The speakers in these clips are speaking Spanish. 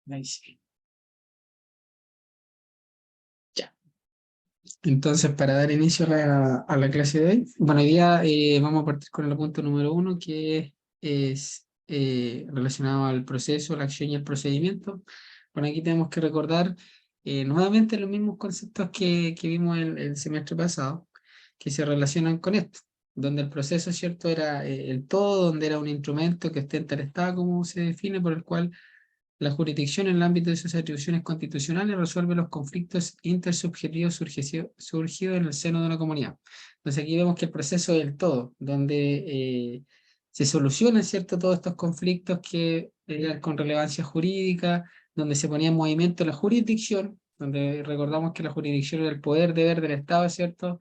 Ahí sí. Ya. Entonces, para dar inicio a la clase de hoy, bueno, hoy día vamos a partir con el punto número 1, que es relacionado al proceso, la acción y el procedimiento. Bueno, aquí tenemos que recordar nuevamente los mismos conceptos que vimos el semestre pasado, que se relacionan con esto, donde el proceso, ¿cierto?, era el todo, donde era un instrumento que ostenta el Estado, como se define, por el cual la jurisdicción en el ámbito de sus atribuciones constitucionales resuelve los conflictos intersubjetivos surgidos en el seno de una comunidad. Entonces aquí vemos que el proceso es el todo, donde se solucionan, ¿cierto?, todos estos conflictos que eran con relevancia jurídica, donde se ponía en movimiento la jurisdicción, donde recordamos que la jurisdicción era el poder deber del Estado, ¿cierto?,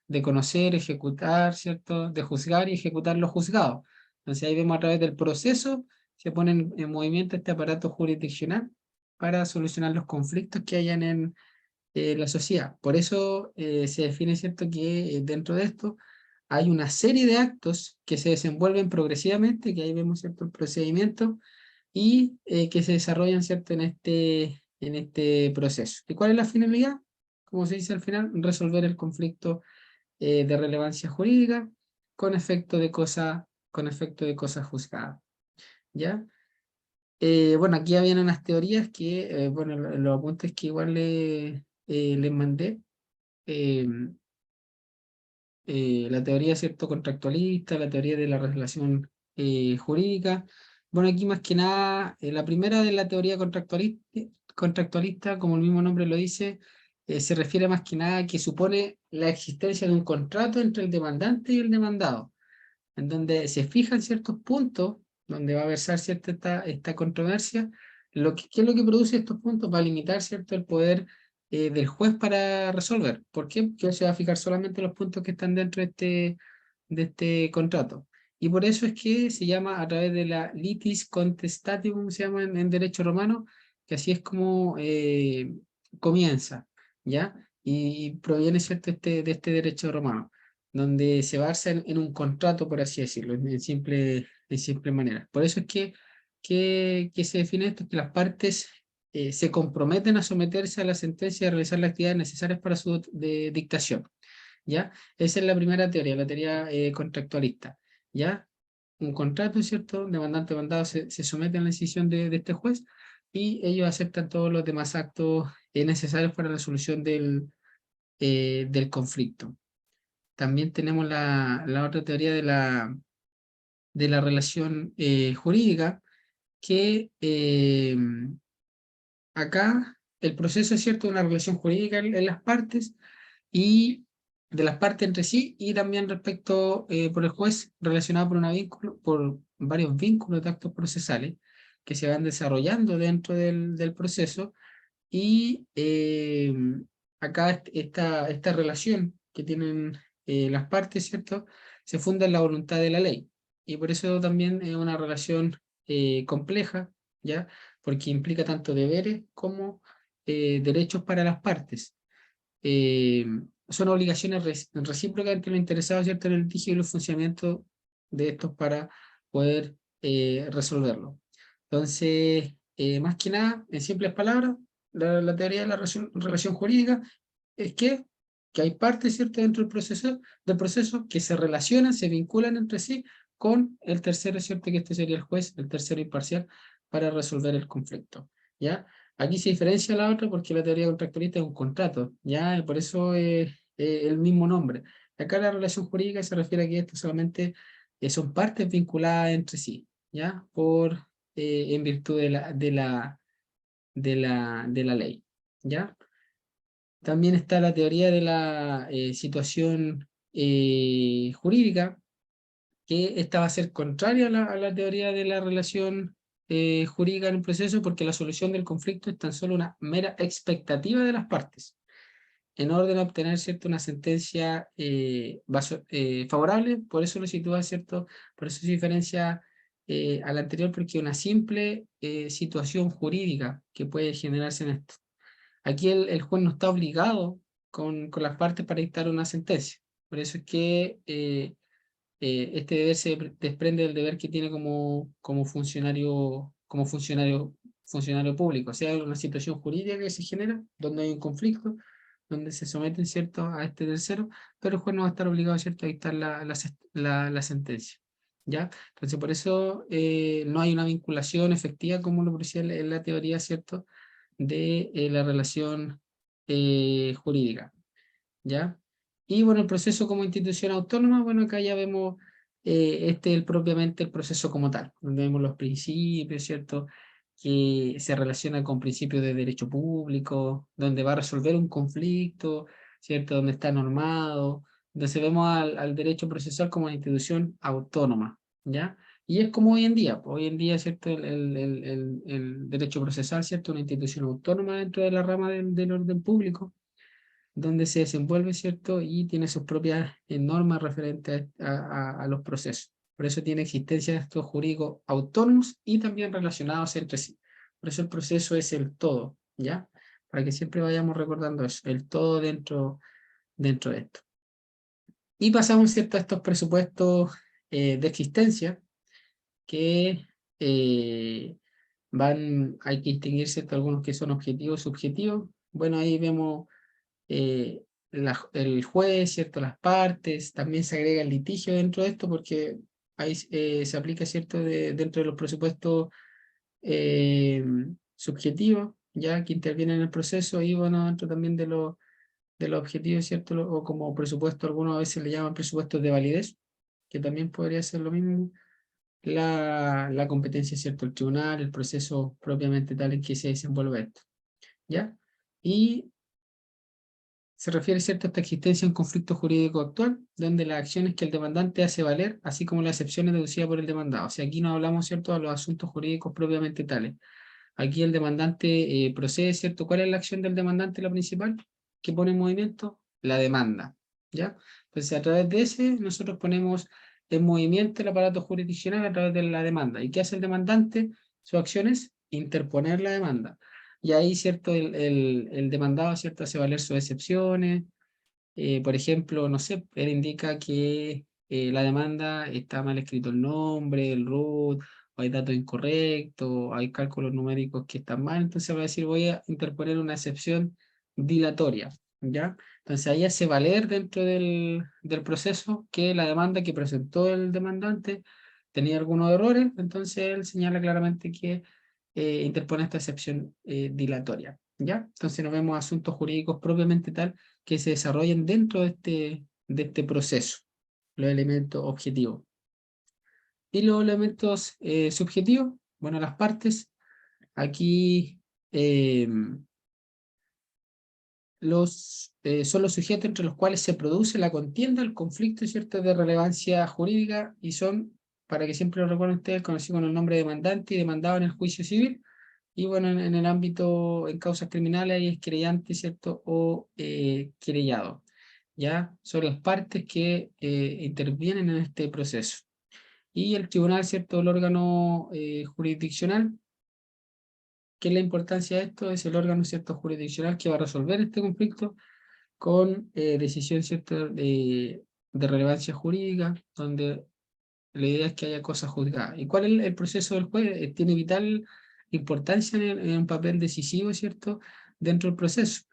de conocer, ejecutar, ¿cierto?, de juzgar y ejecutar los juzgados. Entonces ahí vemos a través del proceso se pone en movimiento este aparato jurisdiccional para solucionar los conflictos que hayan en la sociedad. Por eso se define, ¿cierto?, que dentro de esto hay una serie de actos que se desenvuelven progresivamente, que ahí vemos, ¿cierto?, el procedimiento, y que se desarrollan, ¿cierto?, en este proceso. ¿Y cuál es la finalidad? Como se dice al final, resolver el conflicto de relevancia jurídica con efecto de cosa juzgada. ¿Ya? Bueno, aquí habían unas teorías que, bueno, los apuntes que igual les mandé. eh, la teoría, ¿cierto?, contractualista, la teoría de la relación jurídica. Bueno, aquí más que nada, la primera de la teoría contractualista, como el mismo nombre lo dice, se refiere más que nada a que supone la existencia de un contrato entre el demandante y el demandado, en donde se fijan ciertos puntos, donde va a versar cierta esta controversia. ¿Qué es lo que produce estos puntos? Va a limitar, ¿cierto?, el poder del juez para resolver. ¿Por qué? Porque se va a fijar solamente los puntos que están dentro de este contrato. Y por eso es que se llama a través de la litis contestatium, se llama en derecho romano, que así es como comienza, ¿ya? Y proviene, ¿cierto?, de este derecho romano, donde se basa en un contrato, por así decirlo, en simple manera. Por eso es que se define esto, que las partes se comprometen a someterse a la sentencia y a realizar las actividades necesarias para su dictación, ¿ya? Esa es la primera teoría, la teoría contractualista, ¿ya? Un contrato, ¿cierto? Demandante, demandado se somete a la decisión de este juez y ellos aceptan todos los demás actos necesarios para la solución del conflicto. También tenemos la otra teoría de la relación jurídica, que acá el proceso es, cierto, una relación jurídica en las partes y de las partes entre sí, y también respecto por el juez relacionado por varios vínculos de actos procesales que se van desarrollando dentro del proceso, y acá esta relación que tienen las partes, ¿cierto?, se funda en la voluntad de la ley. Y por eso también es una relación compleja, ¿ya? Porque implica tanto deberes como derechos para las partes. Eh, Son obligaciones recíprocas entre los interesados, ¿cierto?, en el litigio y el funcionamiento de estos para poder resolverlo. Entonces, más que nada, en simples palabras, la teoría de la relación jurídica es que hay partes, ¿cierto?, dentro del proceso que se relacionan, se vinculan entre sí con el tercero, ¿cierto?, que este sería el juez, el tercero imparcial, para resolver el conflicto, ¿ya? Aquí se diferencia la otra porque la teoría contractualista es un contrato, ¿ya? Y por eso es el mismo nombre. Acá la relación jurídica se refiere a que esto solamente son partes vinculadas entre sí, ¿ya? En virtud de la ley, ¿ya? También está la teoría de la situación jurídica, que esta va a ser contraria a la teoría de la relación jurídica en el proceso, porque la solución del conflicto es tan solo una mera expectativa de las partes, en orden a obtener, ¿cierto?, una sentencia favorable. Por eso lo sitúa, ¿cierto?, por eso se diferencia a la anterior, porque una simple situación jurídica que puede generarse en esto. Aquí el juez no está obligado con las partes para dictar una sentencia. Por eso es que este deber se desprende del deber que tiene como funcionario funcionario público, sea una situación jurídica que se genera, donde hay un conflicto, donde se someten, ¿cierto?, a este tercero, pero el juez no va a estar obligado, ¿cierto?, a dictar la sentencia, ¿ya? Entonces, por eso no hay una vinculación efectiva, como lo decía en la teoría, ¿cierto?, de la relación jurídica, ¿ya? Y bueno, el proceso como institución autónoma, bueno, acá ya vemos propiamente el proceso como tal, donde vemos los principios, ¿cierto?, que se relaciona con principios de derecho público, donde va a resolver un conflicto, ¿cierto?, donde está normado. Entonces vemos al derecho procesal como una institución autónoma, ¿ya? Y es como hoy en día, ¿cierto?, el derecho procesal, ¿cierto?, una institución autónoma dentro de la rama del orden público, donde se desenvuelve, ¿cierto? Y tiene sus propias normas referentes a los procesos. Por eso tiene existencia de estos jurídicos autónomos y también relacionados entre sí. Por eso el proceso es el todo, ¿ya? Para que siempre vayamos recordando eso, el todo dentro de esto. Y pasamos, ¿cierto?, a estos presupuestos de existencia que hay que distinguir, ¿cierto?, algunos que son objetivos, subjetivos. Bueno, ahí vemos eh, el juez, ¿cierto?, las partes, también se agrega el litigio dentro de esto porque ahí se aplica, ¿cierto?, dentro de los presupuestos eh, subjetivos, ya que intervienen en el proceso, y bueno, dentro también de los objetivos, ¿cierto?, o como presupuesto, algunos a veces le llaman presupuestos de validez, que también podría ser lo mismo, la competencia, ¿cierto?, el tribunal, el proceso propiamente tal en que se desenvuelve esto, ¿ya? Y se refiere, ¿cierto?, a esta existencia de un conflicto jurídico actual, donde las acciones que el demandante hace valer, así como las excepciones deducidas por el demandado. O sea, aquí no hablamos, ¿cierto?, de los asuntos jurídicos propiamente tales. Aquí el demandante procede, ¿cierto? ¿Cuál es la acción del demandante, la principal, que pone en movimiento? La demanda, ¿ya? Entonces, a través de ese, nosotros ponemos en movimiento el aparato jurisdiccional a través de la demanda. ¿Y qué hace el demandante? Su acción es interponer la demanda. Y ahí, ¿cierto?, el demandado, ¿cierto?, hace valer sus excepciones. Por ejemplo, no sé, él indica que la demanda está mal escrito el nombre, el root, o hay datos incorrectos, hay cálculos numéricos que están mal, entonces va a decir, voy a interponer una excepción dilatoria, ¿ya? Entonces ahí hace valer dentro del proceso que la demanda que presentó el demandante tenía algunos errores, entonces él señala claramente que interpone esta excepción dilatoria, ¿ya? Entonces nos vemos asuntos jurídicos propiamente tal que se desarrollen dentro de este proceso, los elementos objetivos. Y los elementos subjetivos, bueno, las partes, aquí eh, son los sujetos entre los cuales se produce la contienda, el conflicto, ¿cierto?, de relevancia jurídica, y son, para que siempre lo recuerden ustedes, conocidos con el nombre de demandante y demandado en el juicio civil. Y bueno, en el ámbito, en causas criminales, ahí es querellante, ¿cierto?, o querellado. ¿Ya? Son las partes que intervienen en este proceso. Y el tribunal, ¿cierto?, el órgano jurisdiccional, ¿qué es la importancia de esto? Es el órgano, ¿cierto?, jurisdiccional que va a resolver este conflicto con decisión, ¿cierto?, de relevancia jurídica, donde la idea es que haya cosas juzgadas. ¿Y cuál es el proceso del juez? Tiene vital importancia en un papel decisivo, ¿cierto?, dentro del proceso,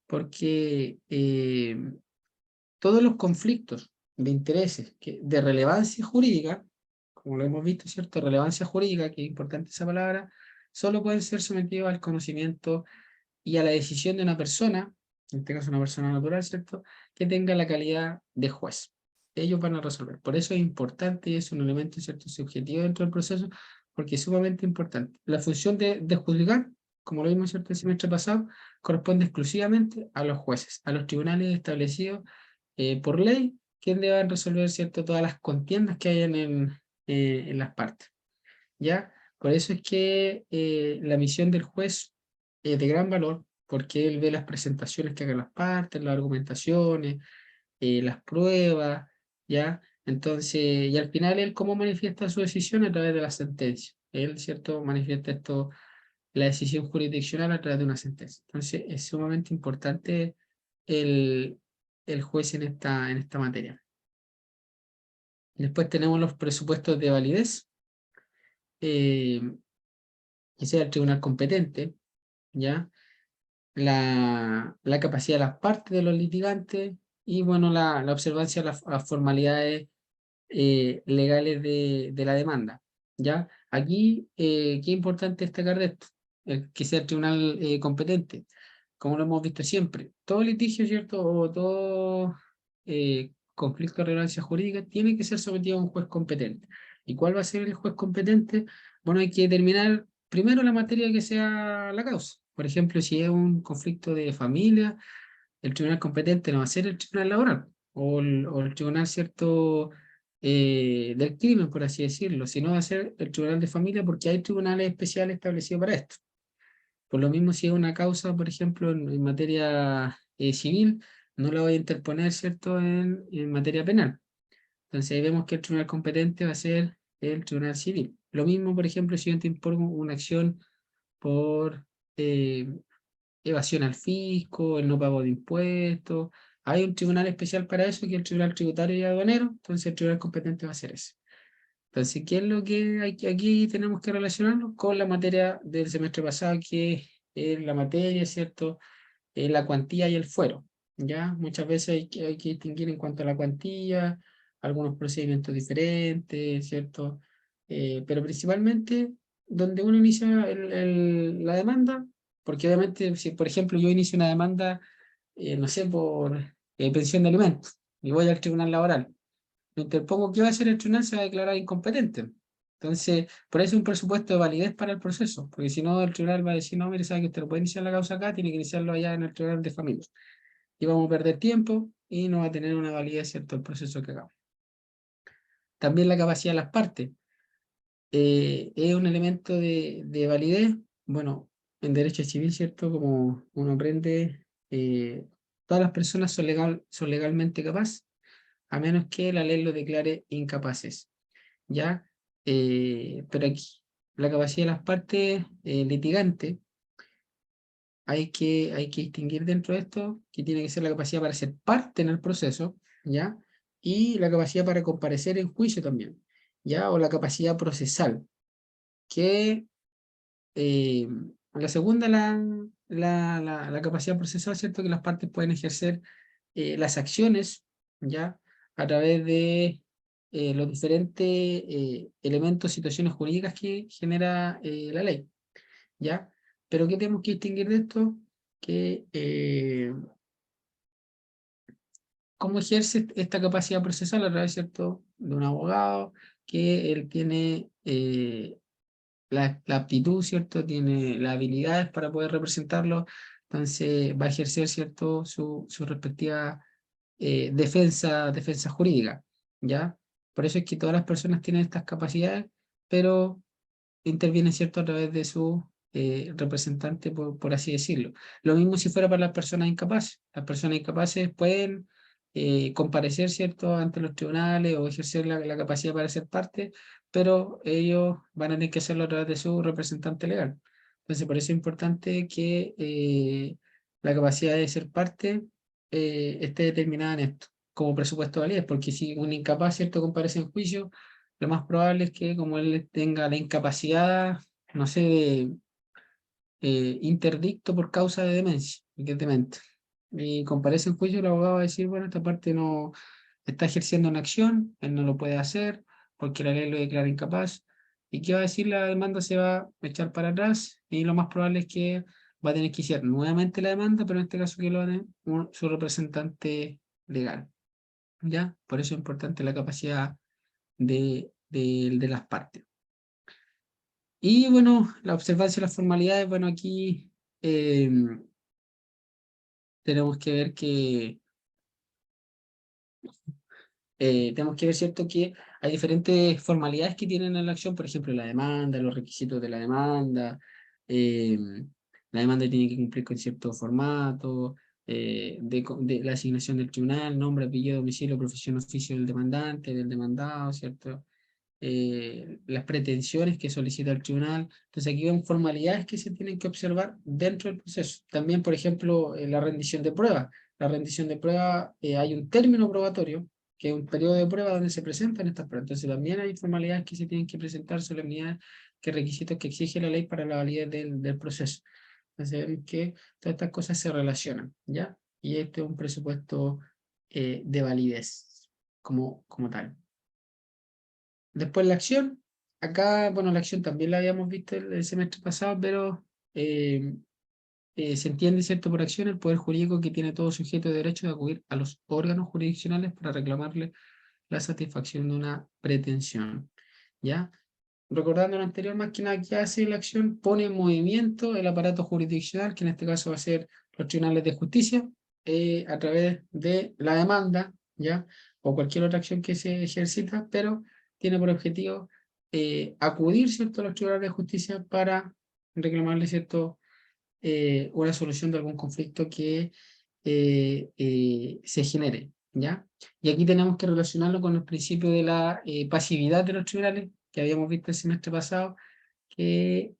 porque todos los conflictos de intereses de relevancia jurídica, como lo hemos visto, ¿cierto?, relevancia jurídica, que es importante esa palabra, solo pueden ser sometidos al conocimiento y a la decisión de una persona, en este caso una persona natural, ¿cierto?, que tenga la calidad de juez. Ellos van a resolver. Por eso es importante y es un elemento, ¿cierto?, subjetivo dentro del proceso, porque es sumamente importante. La función de juzgar, como lo vimos, ¿cierto?, el semestre pasado, corresponde exclusivamente a los jueces, a los tribunales establecidos por ley, que deben resolver, ¿cierto?, todas las contiendas que hay en las partes, ¿ya? Por eso es que la misión del juez es de gran valor, porque él ve las presentaciones que hagan las partes, las argumentaciones, las pruebas, ¿ya? Entonces, y al final él cómo manifiesta su decisión a través de la sentencia. Él, ¿cierto?, manifiesta esto, la decisión jurisdiccional a través de una sentencia. Entonces, es sumamente importante el, el juez en esta materia. Después tenemos los presupuestos de validez. que sea el tribunal competente, ¿ya? La capacidad de las partes de los litigantes y, bueno, la observancia de las formalidades legales de la demanda, ¿ya? Aquí, qué importante destacar de esto, que sea el tribunal competente, como lo hemos visto siempre. Todo litigio, ¿cierto? O todo conflicto de relevancia jurídica tiene que ser sometido a un juez competente. ¿Y cuál va a ser el juez competente? Bueno, hay que determinar primero la materia que sea la causa. Por ejemplo, si es un conflicto de familia, el tribunal competente no va a ser el tribunal laboral o el tribunal, cierto, del crimen, por así decirlo, sino va a ser el tribunal de familia porque hay tribunales especiales establecidos para esto. Por lo mismo, si es una causa, por ejemplo, en materia civil, no la voy a interponer, ¿cierto?, en materia penal. Entonces ahí vemos que el tribunal competente va a ser el tribunal civil. Lo mismo, por ejemplo, si yo te impongo una acción por eh, evasión al fisco, el no pago de impuestos. Hay un tribunal especial para eso, que es el Tribunal Tributario y Aduanero, entonces el tribunal competente va a ser ese. Entonces, ¿qué es lo que aquí tenemos que relacionarlo con la materia del semestre pasado, que es la materia, ¿cierto? La cuantía y el fuero, ¿ya? Muchas veces hay que distinguir en cuanto a la cuantía, algunos procedimientos diferentes, ¿cierto? Pero principalmente donde uno inicia la demanda, porque obviamente si por ejemplo yo inicio una demanda, no sé, por pensión de alimentos, y voy al tribunal laboral, lo interpongo, ¿qué va a hacer el tribunal? Se va a declarar incompetente. Entonces, por eso es un presupuesto de validez para el proceso, porque si no, el tribunal va a decir, no, mire, sabe que usted no puede iniciar la causa acá, tiene que iniciarlo allá en el tribunal de familia. Y vamos a perder tiempo y no va a tener una validez, ¿cierto?, el proceso que hagamos. También la capacidad de las partes. Es un elemento de validez. Bueno, en derecho civil, ¿cierto? Como uno aprende, todas las personas son legalmente capaces, a menos que la ley lo declare incapaces, ¿ya? Pero aquí, la capacidad de las partes litigantes, hay que distinguir dentro de esto que tiene que ser la capacidad para ser parte en el proceso, ¿ya? Y la capacidad para comparecer en juicio también, ¿ya? O la capacidad procesal, que eh, la segunda, la capacidad procesal, ¿cierto? Que las partes pueden ejercer las acciones, ¿ya? A través de los diferentes elementos, situaciones jurídicas que genera la ley, ¿ya? Pero ¿qué tenemos que distinguir de esto? Que cómo ejerce esta capacidad procesal a través, ¿cierto?, de un abogado, que él tiene la aptitud, ¿cierto? Tiene las habilidades para poder representarlo, entonces va a ejercer, ¿cierto?, su respectiva defensa jurídica, ¿ya? Por eso es que todas las personas tienen estas capacidades, pero intervienen, ¿cierto?, a través de su representante, por así decirlo. Lo mismo si fuera para las personas incapaces. Las personas incapaces pueden comparecer, ¿cierto?, ante los tribunales o ejercer la capacidad para ser parte, pero ellos van a tener que hacerlo a través de su representante legal. Entonces, por eso es importante que la capacidad de ser parte esté determinada en esto, como presupuesto de validez, porque si un incapaz, ¿cierto?, comparece en juicio, lo más probable es que como él tenga la incapacidad, no sé, de interdicto por causa de demencia, que es demente, y comparece en juicio, el abogado va a decir, bueno, esta parte no está ejerciendo una acción, él no lo puede hacer porque la ley lo declara incapaz. ¿Y qué va a decir? La demanda se va a echar para atrás y lo más probable es que va a tener que iniciar nuevamente la demanda, pero en este caso que lo haga su representante legal, ¿ya? Por eso es importante la capacidad de las partes. Y bueno, la observancia de las formalidades, bueno, aquí eh, tenemos que ver que cierto, que hay diferentes formalidades que tienen en la acción, por ejemplo, la demanda, los requisitos de eh, la demanda tiene que cumplir con cierto formato, de la asignación del tribunal, nombre, apellido, domicilio, profesión, oficio del demandante, del demandado, ¿cierto? Las pretensiones que solicita el tribunal. Entonces aquí ven formalidades que se tienen que observar dentro del proceso. También, por ejemplo, la rendición de prueba. La rendición de prueba, hay un término probatorio, que es un periodo de prueba donde se presentan estas pruebas. Entonces también hay formalidades que se tienen que presentar, solemnidades, que requisitos que exige la ley para la validez del proceso. Entonces vemos que todas estas cosas se relacionan, ¿ya? Y este es un presupuesto de validez como tal. Después la acción. Acá, bueno, la acción también la habíamos visto el semestre pasado, pero se entiende, ¿cierto?, por acción el poder jurídico que tiene todo sujeto de derecho de acudir a los órganos jurisdiccionales para reclamarle la satisfacción de una pretensión, ¿ya? Recordando lo anterior, más que nada, que hace la acción, pone en movimiento el aparato jurisdiccional, que en este caso va a ser los tribunales de justicia, a través de la demanda, ¿ya? O cualquier otra acción que se ejercita, pero tiene por objetivo acudir, ¿cierto?, a los tribunales de justicia para reclamarle, ¿cierto?, una solución de algún conflicto que se genere, ¿ya? Y aquí tenemos que relacionarlo con los principios de la pasividad de los tribunales, que habíamos visto el semestre pasado, que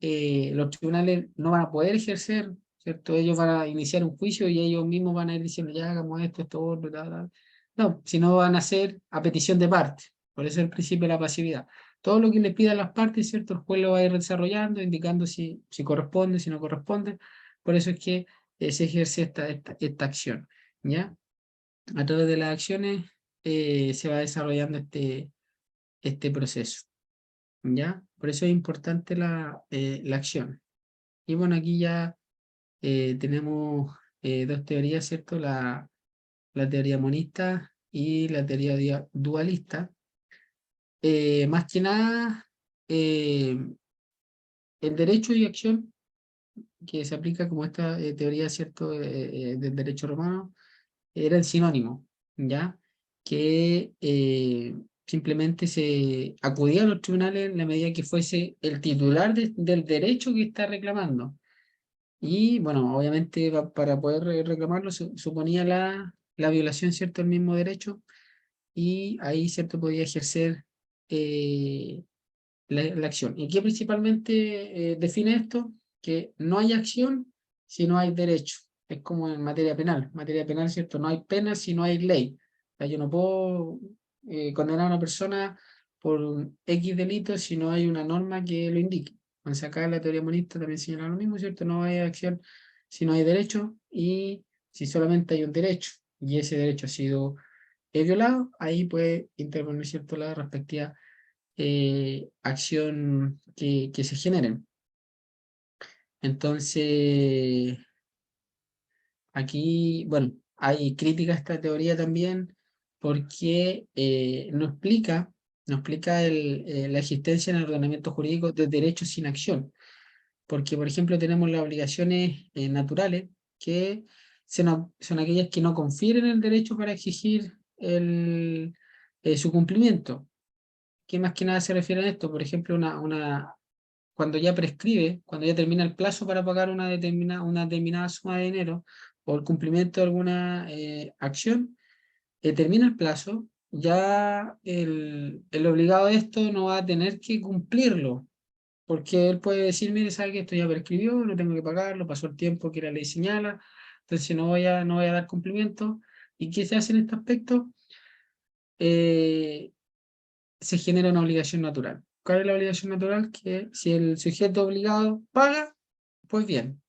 los tribunales no van a poder ejercer, ¿cierto? Ellos van a iniciar un juicio y ellos mismos van a ir diciendo, ya hagamos esto, otro, tal, tal. No, sino van a hacer a petición de parte. Por eso es el principio de la pasividad. Todo lo que le pidan las partes, ¿cierto? El juez lo va a ir desarrollando, indicando si corresponde, si no corresponde. Por eso es que se ejerce esta acción, ¿ya? A través de las acciones se va desarrollando este proceso, ¿ya? Por eso es importante la acción. Y bueno, aquí ya tenemos dos teorías, ¿cierto? La teoría monista y la teoría dualista. Más que nada, el derecho y acción que se aplica como esta teoría, ¿cierto?, del derecho romano, eran sinónimos, ¿ya? Que simplemente se acudía a los tribunales en la medida que fuese el titular del derecho que está reclamando. Y bueno, obviamente para poder reclamarlo suponía la violación, ¿cierto?, del mismo derecho, y ahí, ¿cierto?, podía ejercer la acción. ¿Y qué principalmente define esto? Que no hay acción si no hay derecho. Es como en materia penal. En materia penal, ¿cierto? No hay pena si no hay ley. O sea, yo no puedo condenar a una persona por un X delito si no hay una norma que lo indique. Entonces acá la teoría monista también señala lo mismo, ¿cierto? No hay acción si no hay derecho, y si solamente hay un derecho y ese derecho ha sido violado, ahí puede intervenir, ¿cierto?, la respectiva acción que se generen. Entonces, aquí, bueno, hay crítica a esta teoría también porque no explica la existencia en el ordenamiento jurídico de derechos sin acción. Porque, por ejemplo, tenemos las obligaciones naturales, que son aquellas que no confieren el derecho para exigir su cumplimiento. ¿Qué más que nada se refiere a esto? Por ejemplo, cuando ya prescribe, cuando ya termina el plazo para pagar una determinada suma de dinero o el cumplimiento de alguna acción, termina el plazo, ya el obligado de esto no va a tener que cumplirlo, porque él puede decir, mire, sabe que esto ya prescribió, no tengo que pagarlo, pasó el tiempo que la ley señala, entonces no voy a dar cumplimiento. ¿Y qué se hace en este aspecto? Se genera una obligación natural. ¿Cuál es la obligación natural? Que si el sujeto obligado paga, pues bien,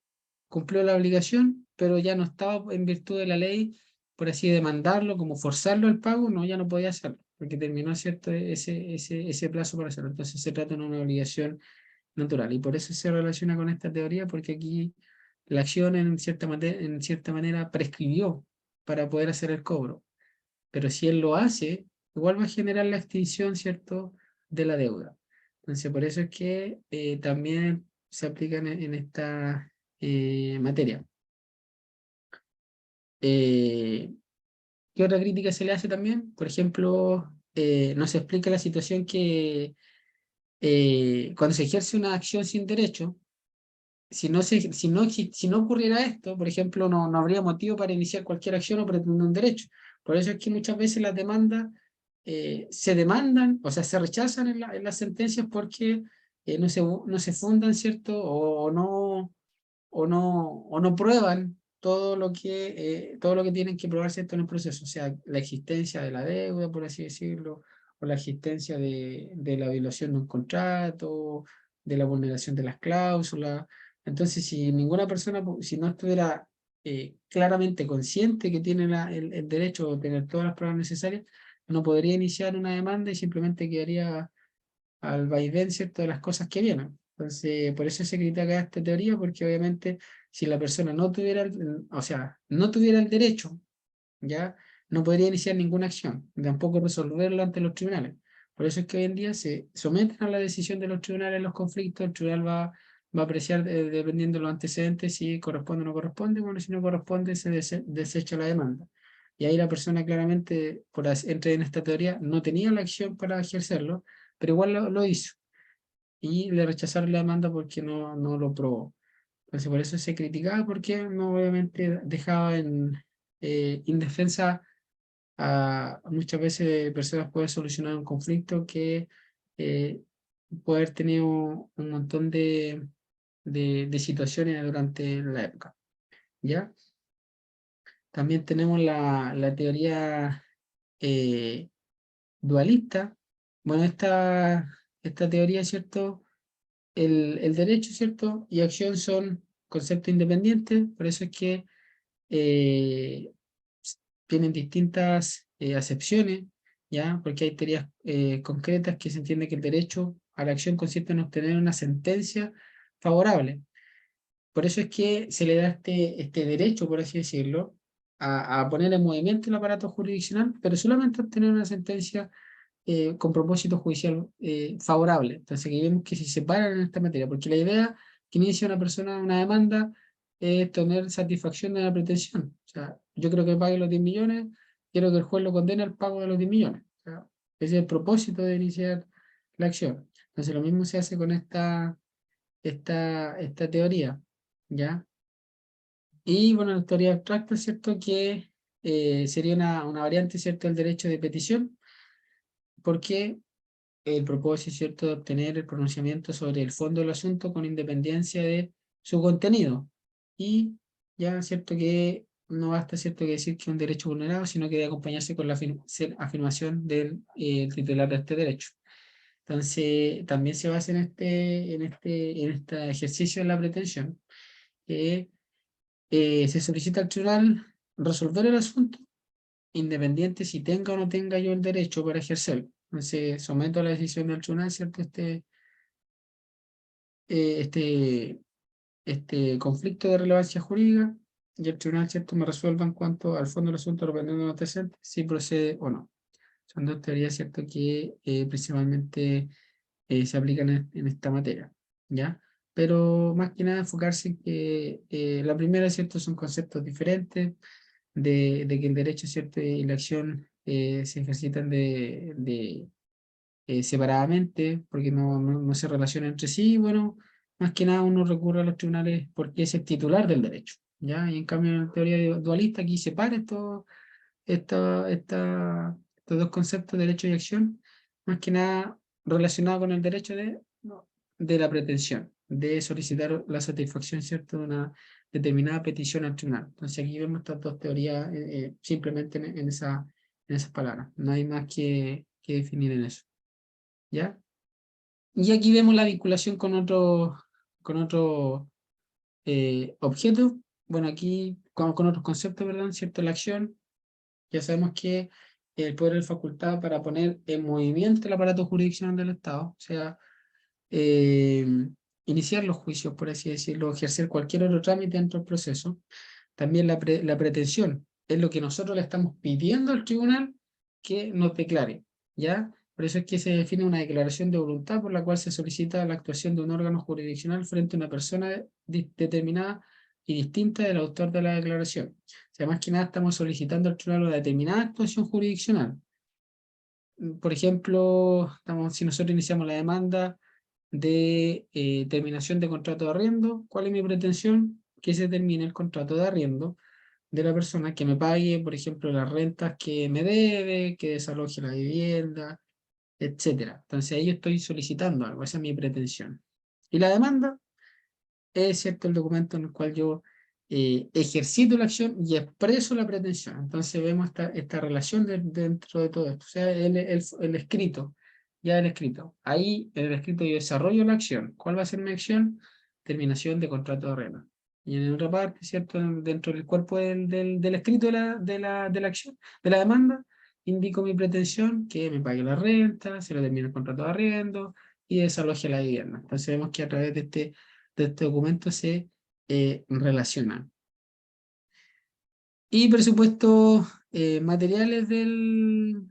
cumplió la obligación, pero ya no estaba en virtud de la ley, por así demandarlo, como forzarlo al pago, no, ya no podía hacerlo, porque terminó, ¿cierto?, ese plazo para hacerlo. Entonces se trata de una obligación natural, y por eso se relaciona con esta teoría, porque aquí la acción en cierta manera prescribió para poder hacer el cobro. Pero si él lo hace, igual va a generar la extinción, ¿cierto?, de la deuda. Entonces, por eso es que también se aplican en esta materia. ¿Qué otra crítica se le hace también? Por ejemplo, no se explica la situación que cuando se ejerce una acción sin derecho, si no ocurriera esto, por ejemplo, no habría motivo para iniciar cualquier acción o pretender un derecho. Por eso es que muchas veces las demandas se demandan, o sea, se rechazan en las sentencias porque no se fundan, ¿cierto? O no prueban todo lo que tienen que probar, ¿cierto?, en el proceso, o sea, la existencia de la deuda, por así decirlo, o la existencia de la violación de un contrato, de la vulneración de las cláusulas. Entonces, si ninguna persona, si no estuviera claramente consciente que tiene el derecho a tener todas las pruebas necesarias, no podría iniciar una demanda y simplemente quedaría al vaivén, ¿cierto?, de las cosas que vienen. Entonces, por eso se critica esta teoría, porque obviamente si la persona no tuviera, o sea, no tuviera el derecho, ya no podría iniciar ninguna acción, tampoco resolverlo ante los tribunales. Por eso es que hoy en día se someten a la decisión de los tribunales los conflictos, el tribunal va a apreciar, dependiendo de los antecedentes, si corresponde o no corresponde. Bueno, si no corresponde, se desecha la demanda. Y ahí la persona claramente, entre en esta teoría, no tenía la acción para ejercerlo, pero igual lo hizo. Y le rechazaron la demanda porque no lo probó. Entonces, por eso se criticaba, porque no, obviamente dejaba en indefensa a muchas veces personas. Pueden solucionar un conflicto que puede haber tenido un montón de situaciones durante la época, ¿ya? También tenemos la teoría eh, dualista. Bueno, esta teoría, ¿cierto? El derecho, ¿cierto?, y acción son conceptos independientes, por eso es que eh, tienen distintas acepciones, ¿ya? Porque hay teorías concretas que se entiende que el derecho a la acción consiste en obtener una sentencia favorable. Por eso es que se le da este derecho, por así decirlo, a poner en movimiento el aparato jurisdiccional, pero solamente obtener una sentencia con propósito judicial favorable. Entonces, que vemos que se separan en esta materia, porque la idea que inicia una persona una demanda es tener satisfacción de la pretensión. O sea, yo creo que pague los 10 millones, quiero que el juez lo condene al pago de los 10 millones. O sea, ese es el propósito de iniciar la acción. Entonces, lo mismo se hace con esta teoría, ¿ya? Y bueno, la teoría abstracta, ¿cierto?, que sería una variante, ¿cierto?, del derecho de petición, porque el propósito, ¿cierto?, de obtener el pronunciamiento sobre el fondo del asunto con independencia de su contenido. Y ya, ¿cierto?, que no basta, ¿cierto?, que decir que es un derecho vulnerado, sino que debe acompañarse con la afirmación del titular de este derecho. Entonces, también se basa en este ejercicio de la pretensión, que se solicita al tribunal resolver el asunto, independiente si tenga o no tenga yo el derecho para ejercerlo. Entonces, someto a la decisión del tribunal, ¿cierto?, eh, este, este conflicto de relevancia jurídica, y el tribunal, ¿cierto?, me resuelva en cuanto al fondo del asunto, dependiendo de los antecedentes, si procede o no. Son dos teorías, ¿cierto?, que principalmente se aplican en esta materia, ¿ya? Pero más que nada enfocarse en que la primera, ¿cierto?, son conceptos diferentes, de que el derecho, ¿cierto?, y la acción se ejercitan separadamente, porque no se relacionan entre sí. Y bueno, más que nada uno recurre a los tribunales porque es el titular del derecho, ¿ya? Y en cambio en la teoría dualista aquí separa estos dos conceptos, derecho y acción, más que nada relacionado con el derecho no, de la pretensión, de solicitar la satisfacción, ¿cierto?, de una determinada petición al tribunal. Entonces aquí vemos estas dos teorías simplemente en esas palabras. No hay más que definir en eso, ¿ya? Y aquí vemos la vinculación con otro objeto. Bueno, aquí con otros conceptos, ¿verdad? ¿Cierto? La acción. Ya sabemos que el poder es facultado para poner en movimiento el aparato jurisdiccional del Estado, o sea, eh, iniciar los juicios, por así decirlo, ejercer cualquier otro trámite dentro del proceso. También la pretensión es lo que nosotros le estamos pidiendo al tribunal que nos declare, ¿ya? Por eso es que se define una declaración de voluntad por la cual se solicita la actuación de un órgano jurisdiccional frente a una persona determinada y distinta del autor de la declaración. O sea, más que nada estamos solicitando al tribunal una determinada actuación jurisdiccional. Por ejemplo, si nosotros iniciamos la demanda de terminación de contrato de arriendo, ¿cuál es mi pretensión? Que se termine el contrato de arriendo de la persona, que me pague, por ejemplo, las rentas que me debe, que desaloje la vivienda, etcétera. Entonces ahí yo estoy solicitando algo, esa es mi pretensión. Y la demanda es, ¿cierto?, el documento en el cual yo ejercito la acción y expreso la pretensión. Entonces vemos esta relación dentro de todo esto. O sea, el escrito, ya el escrito. Ahí en el escrito yo desarrollo la acción. ¿Cuál va a ser mi acción? Terminación de contrato de arrendo. Y en otra parte, ¿cierto? Dentro del cuerpo del escrito de la acción, de la demanda, indico mi pretensión, que me pague la renta, se lo termine el contrato de arriendo y desaloje la vivienda. Entonces vemos que a través de este documento se relacionan. Y presupuestos materiales del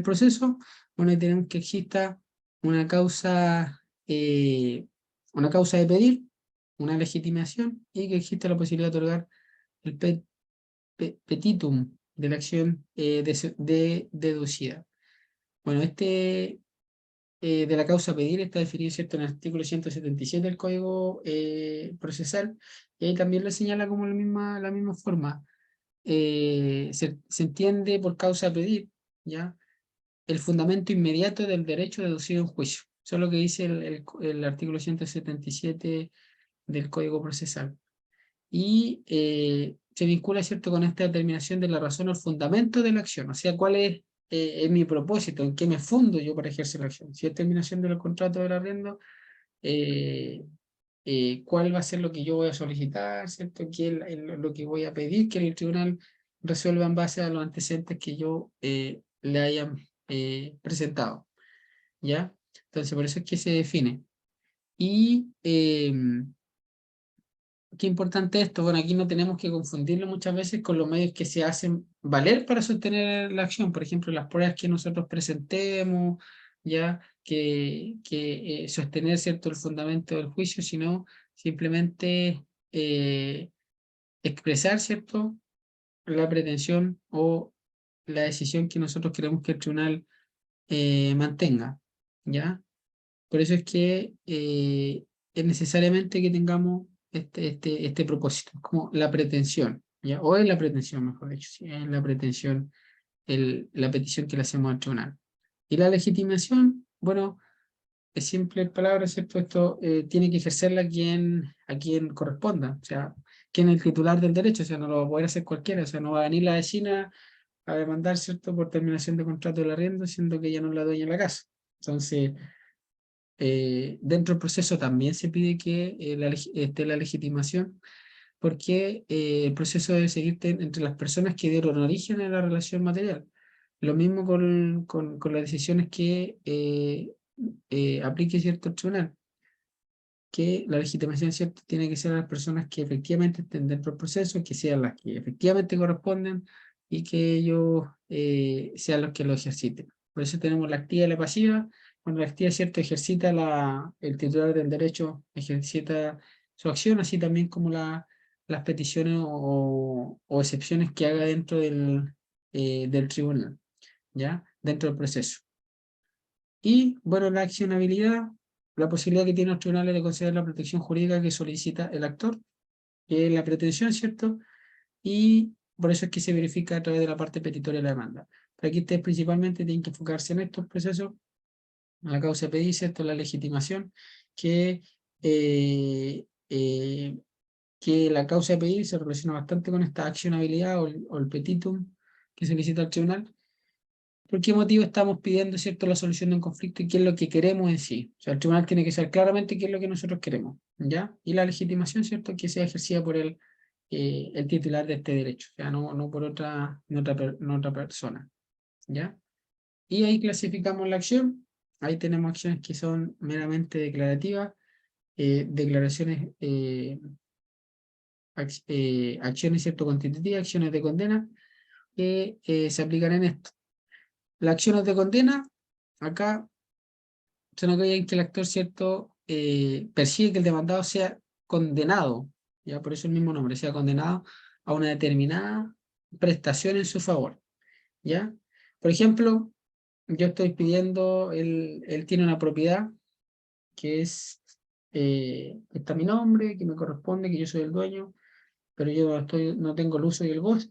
proceso, bueno, ahí tenemos que exista una causa de pedir, una legitimación y que exista la posibilidad de otorgar el petitum de la acción deducida. Bueno, de la causa a pedir está definido, ¿cierto?, en el artículo 177 del Código Procesal, y ahí también lo señala como la misma forma. Se entiende por causa a pedir, ¿ya?, el fundamento inmediato del derecho deducido en juicio. Eso es lo que dice el artículo 177 del Código Procesal. Y se vincula, ¿cierto?, con esta determinación de la razón o el fundamento de la acción, o sea, cuál es mi propósito, en qué me fundo yo para ejercer la acción. Si es terminación del contrato del arriendo, cuál va a ser lo que yo voy a solicitar, ¿cierto?, qué es lo que voy a pedir que el tribunal resuelva en base a los antecedentes que yo le hayan presentado, ¿ya? Entonces, por eso es que se define. Y qué importante esto. Bueno, aquí no tenemos que confundirlo muchas veces con los medios que se hacen valer para sostener la acción. Por ejemplo, las pruebas que nosotros presentemos, ya que sostener, ¿cierto?, el fundamento del juicio, sino simplemente expresar, ¿cierto?, la pretensión o la decisión que nosotros queremos que el tribunal mantenga, ¿ya? Por eso es que es necesariamente que tengamos este propósito, como la pretensión, ¿ya? O es la pretensión, mejor dicho, ¿sí? Es la pretensión, la petición que le hacemos al tribunal. Y la legitimación, bueno, es simple palabra, ¿cierto? Esto tiene que ejercerla a quien corresponda, o sea, quien es el titular del derecho, o sea, no lo va a poder hacer cualquiera, o sea, no va a venir la vecina a demandar, ¿cierto?, por terminación de contrato del arriendo, siendo que ella no es la dueña de la casa. Entonces, dentro del proceso también se pide que esté la legitimación, porque el proceso debe seguir entre las personas que dieron origen a la relación material. Lo mismo con las decisiones que aplique cierto tribunal, que la legitimación, ¿cierto?, tiene que ser a las personas que efectivamente estén dentro del proceso, que sean las que efectivamente corresponden y que ellos sean los que lo ejerciten. Por eso tenemos la activa y la pasiva. Cuando la activa, ¿cierto?, ejercita el titular del derecho, ejercita su acción, así también como las peticiones o excepciones que haga dentro del tribunal, ¿ya?, dentro del proceso. Y, bueno, la accionabilidad, la posibilidad que tienen los tribunales de conceder la protección jurídica que solicita el actor, que es la pretensión, ¿cierto? Y por eso es que se verifica a través de la parte petitoria de la demanda. Pero aquí ustedes principalmente tienen que enfocarse en estos procesos, en la causa PDI, ¿cierto?, la legitimación, que, la causa de pedir se relaciona bastante con esta accionabilidad o el petitum que solicita el tribunal. ¿Por qué motivo estamos pidiendo, ¿cierto?, la solución de un conflicto y qué es lo que queremos en sí? O sea, el tribunal tiene que saber claramente qué es lo que nosotros queremos, ¿ya? Y la legitimación, ¿cierto?, que sea ejercida por el titular de este derecho, o sea, no por no otra persona, ¿ya? Y ahí clasificamos la acción. Ahí tenemos acciones que son meramente declarativas, declaraciones, acciones, ¿cierto?, constitutivas, acciones de condena, que se aplican en esto. Las acciones de condena, acá se nos en que el actor, ¿cierto?, persigue que el demandado sea condenado, ya por eso el mismo nombre, sea condenado a una determinada prestación en su favor, ¿ya? Por ejemplo, yo estoy pidiendo, él tiene una propiedad que está a mi nombre, que me corresponde, que yo soy el dueño, pero yo no tengo el uso y el goce.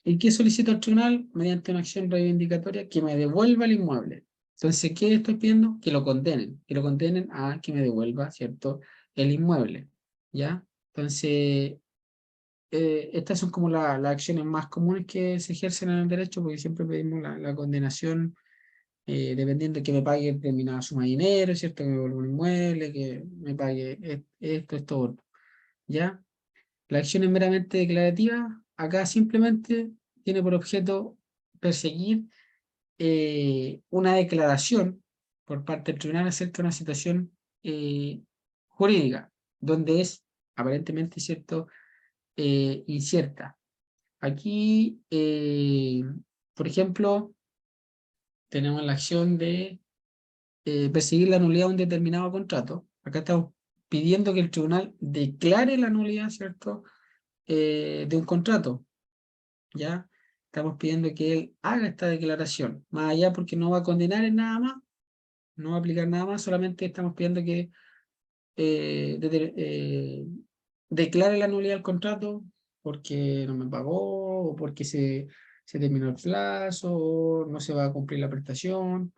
¿Y qué solicito al tribunal? Mediante una acción reivindicatoria que me devuelva el inmueble. Entonces, ¿qué estoy pidiendo? Que lo condenen a que me devuelva, ¿cierto?, el inmueble, ¿ya? Entonces, estas son como las acciones más comunes que se ejercen en el derecho, porque siempre pedimos la condenación dependiendo de que me pague determinada suma de dinero, ¿cierto? Que me devuelva un inmueble, que me pague esto, otro, ¿ya? La acción es meramente declarativa, acá simplemente tiene por objeto perseguir una declaración por parte del tribunal acerca de una situación jurídica, donde es aparentemente, ¿cierto?, incierta. Aquí, por ejemplo, tenemos la acción de perseguir la nulidad de un determinado contrato. Acá estamos pidiendo que el tribunal declare la nulidad, ¿cierto?, de un contrato, ¿ya? Estamos pidiendo que él haga esta declaración, más allá porque no va a condenar en nada más, no va a aplicar nada más, solamente estamos pidiendo que declare la nulidad del contrato porque no me pagó, o porque se terminó el plazo, o no se va a cumplir la prestación.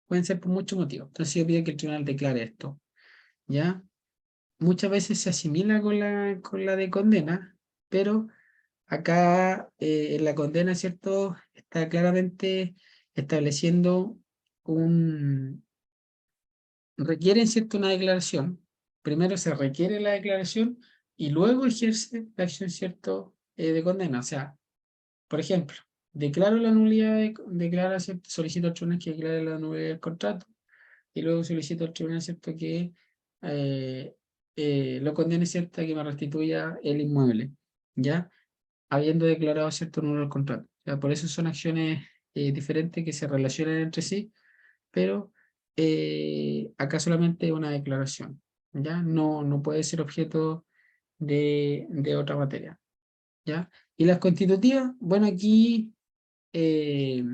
Pueden ser por muchos motivos. Entonces yo pido que el tribunal declare esto, ¿ya? Muchas veces se asimila con la de condena, pero acá en la condena, ¿cierto?, está claramente estableciendo requieren, ¿cierto?, una declaración. Primero se requiere la declaración y luego ejerce la acción, ¿cierto?, de condena. O sea, por ejemplo, declaro la nulidad, ¿cierto?, solicito al tribunal que declare la nulidad del contrato y luego solicito al tribunal, ¿cierto?, que eh, lo condene, ¿cierto?, que me restituya el inmueble, ¿ya? Habiendo declarado, ¿cierto?, nulo el contrato. O sea, por eso son acciones diferentes que se relacionan entre sí, pero acá solamente una declaración, ¿ya? No puede ser objeto de otra materia, ¿ya? Y las constitutivas, bueno, aquí eh,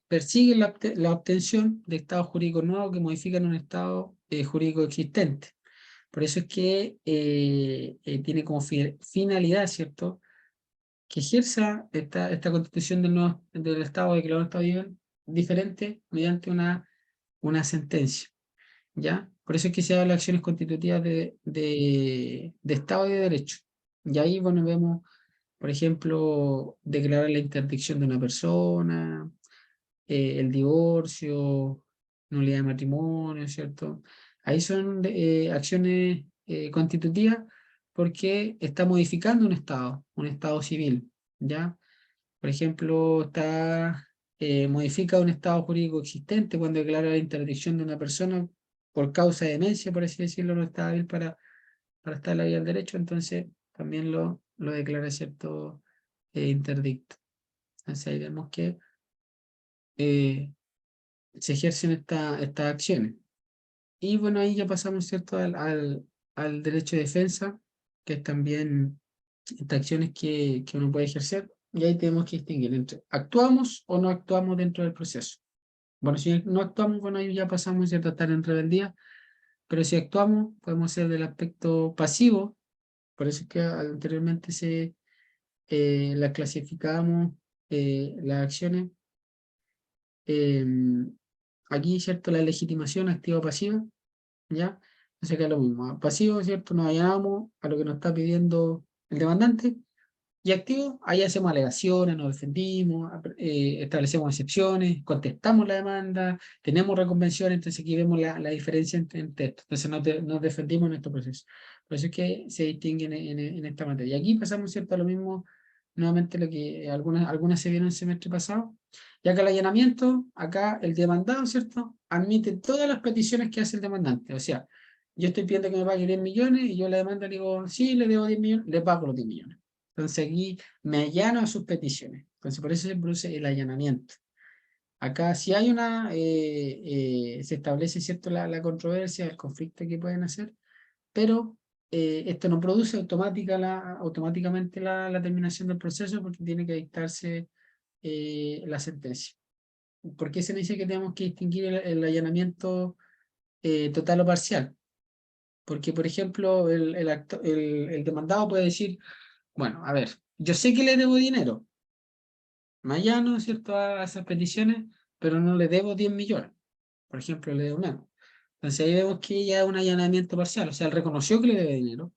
persiguen la obtención de estados jurídicos nuevos que modifican un estado jurídico existente. Por eso es que tiene como finalidad, ¿cierto?, que ejerza esta constitución del Estado declarado Estado diferente mediante una sentencia, ¿ya? Por eso es que se habla de acciones constitutivas de Estado y de Derecho. Y ahí, bueno, vemos, por ejemplo, declarar la interdicción de una persona, el divorcio, nulidad de matrimonio, ¿cierto? Ahí son acciones constitutivas porque está modificando un estado civil, ¿ya? Por ejemplo, modifica un estado jurídico existente cuando declara la interdicción de una persona por causa de demencia, por así decirlo, no está hábil para estar en la vía del derecho, entonces también lo declara, ¿cierto?, interdicto. Entonces ahí vemos que eh, se ejercen estas acciones. Y bueno, ahí ya pasamos, ¿cierto?, al derecho de defensa, que es también estas acciones que uno puede ejercer, y ahí tenemos que distinguir entre actuamos o no actuamos dentro del proceso. Bueno, si no actuamos, bueno, ahí ya pasamos, ¿cierto?, a estar en rebeldía, pero si actuamos, podemos ser del aspecto pasivo, por eso es que anteriormente las clasificábamos, las acciones. Aquí, ¿cierto?, la legitimación activa o pasiva, ¿ya? Entonces acá es lo mismo. Pasivo, ¿cierto? Nos allanamos a lo que nos está pidiendo el demandante. Y activo, ahí hacemos alegaciones, nos defendimos, establecemos excepciones, contestamos la demanda, tenemos reconvenciones, entonces aquí vemos la diferencia entre esto. Entonces nos defendimos en estos procesos. Por eso es que se distinguen en esta materia. Y aquí pasamos, ¿cierto?, a lo mismo, nuevamente lo que algunas se vieron el semestre pasado. Y acá el allanamiento, acá el demandado, ¿cierto?, admite todas las peticiones que hace el demandante. O sea, yo estoy pidiendo que me pague 10 millones y yo la demanda le digo, sí, le debo 10 millones, le pago los 10 millones. Entonces aquí me allano a sus peticiones. Entonces por eso se produce el allanamiento. Acá si hay se establece, ¿cierto?, la controversia, el conflicto que pueden hacer, pero esto no produce automáticamente la terminación del proceso porque tiene que dictarse la sentencia. ¿Por qué se dice que tenemos que distinguir el allanamiento total o parcial? Porque, por ejemplo, el demandado puede decir, bueno, a ver, yo sé que le debo dinero, me allano, ¿cierto?, a esas peticiones, pero no le debo 10 millones. Por ejemplo, le debo menos. Entonces ahí vemos que ya es un allanamiento parcial, o sea, él reconoció que le debe dinero,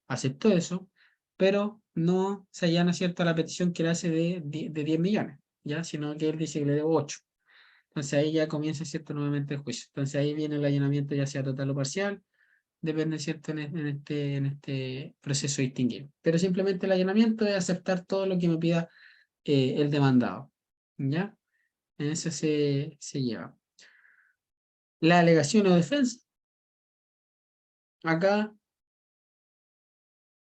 aceptó eso, pero no se allana, ¿cierto?, a la petición que le hace de 10 millones, ¿ya? Sino que él dice que le debo 8. Entonces ahí ya comienza, ¿cierto?, nuevamente el juicio. Entonces ahí viene el allanamiento, ya sea total o parcial, depende, ¿cierto?, en este proceso distinguido. Pero simplemente el allanamiento es aceptar todo lo que me pida el demandado, ¿ya? En eso se lleva. La alegación o defensa. Acá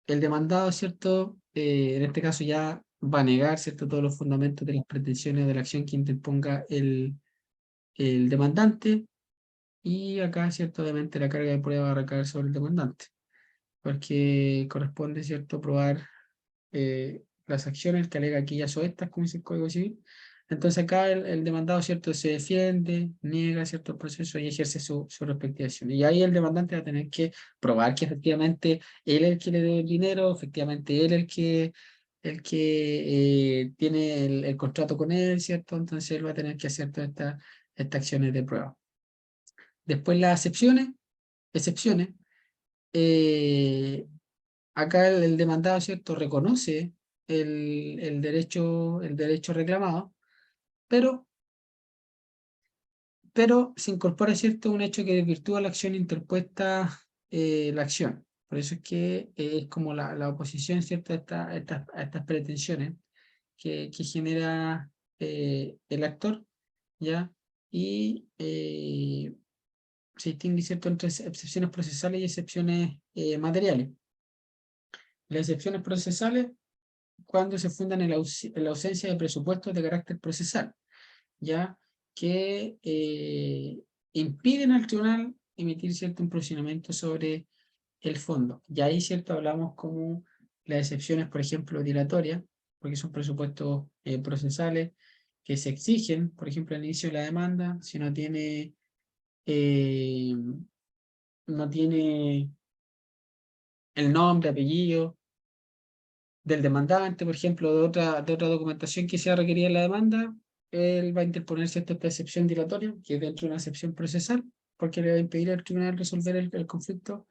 el demandado, ¿cierto? En este caso ya va a negar, ¿cierto?, todos los fundamentos de las pretensiones de la acción que interponga el demandante, y acá, ¿cierto?, obviamente la carga de prueba va a recaer sobre el demandante, porque corresponde, ¿cierto?, probar las acciones que alega aquellas o estas, como dice el Código Civil. Entonces acá el demandado, ¿cierto?, se defiende, niega, ¿cierto?, el proceso y ejerce su respectiva acción. Y ahí el demandante va a tener que probar que efectivamente él es el que le debe el dinero, efectivamente él es el que tiene el contrato con él, ¿cierto? Entonces él va a tener que hacer todas estas acciones de prueba. Después las excepciones. eh, Acá el demandado, ¿cierto?, reconoce el derecho reclamado, pero, se incorpora, ¿cierto?, un hecho que desvirtúa la acción interpuesta, la acción. Por eso es que es como la oposición, ¿cierto?, a estas pretensiones que genera el actor, ¿ya? Y se distingue, ¿cierto?, entre excepciones procesales y excepciones materiales. Las excepciones procesales, cuando se fundan en la ausencia de presupuestos de carácter procesal, ya que impiden al tribunal emitir, ¿cierto?, un procedimiento sobre el fondo. Y ahí, ¿cierto?, hablamos como las excepciones, por ejemplo, dilatorias, porque son presupuestos procesales que se exigen, por ejemplo, al inicio de la demanda, si eh, no tiene el nombre, apellido del demandante, por ejemplo, de otra documentación que sea requerida en la demanda, él va a interponer, ¿cierto?, esta excepción dilatoria, que es dentro de una excepción procesal, porque le va a impedir al tribunal resolver el conflicto.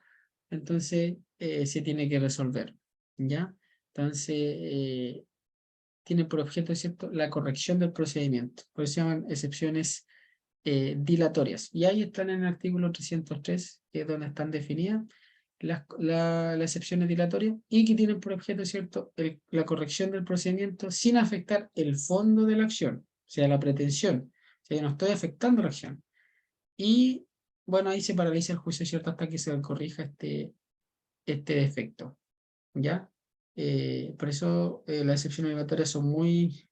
Entonces se tiene que resolver, ¿ya? Entonces tiene por objeto, ¿cierto?, la corrección del procedimiento, por eso se llaman excepciones dilatorias, y ahí están en el artículo 303, que es donde están definidas las excepciones dilatorias, y que tienen por objeto, ¿cierto?, la corrección del procedimiento sin afectar el fondo de la acción, o sea, la pretensión. O sea, yo no estoy afectando la acción. Y bueno, ahí se paraliza el juicio, ¿cierto?, hasta que se corrija este defecto, ¿ya? Por eso las excepciones dilatorias son muy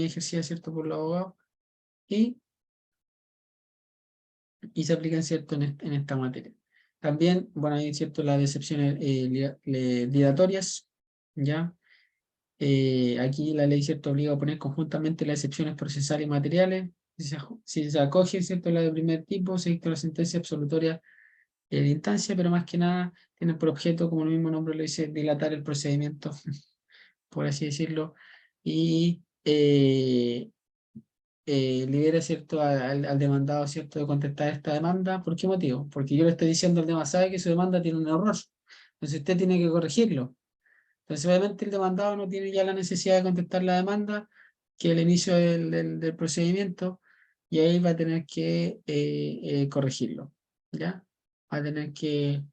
ejercidas, ¿cierto?, por los abogados, y se aplican, ¿cierto?, en esta materia. También, bueno, hay, ¿cierto?, las excepciones dilatorias, ¿ya? Aquí la ley, ¿cierto?, obliga a poner conjuntamente las excepciones procesales y materiales. Si se acoge, ¿cierto?, la de primer tipo, se dicta la sentencia absolutoria de instancia, pero más que nada tienen por objeto, como el mismo nombre lo dice, dilatar el procedimiento, por así decirlo, y libera, ¿cierto?, al demandado, ¿cierto?, de contestar esta demanda. ¿Por qué motivo? Porque yo le estoy diciendo al demandado, sabe que su demanda tiene un error, entonces usted tiene que corregirlo. Entonces obviamente el demandado no tiene ya la necesidad de contestar la demanda, que es el inicio del procedimiento, y ahí va a tener que corregirlo, ¿ya? Va a tener que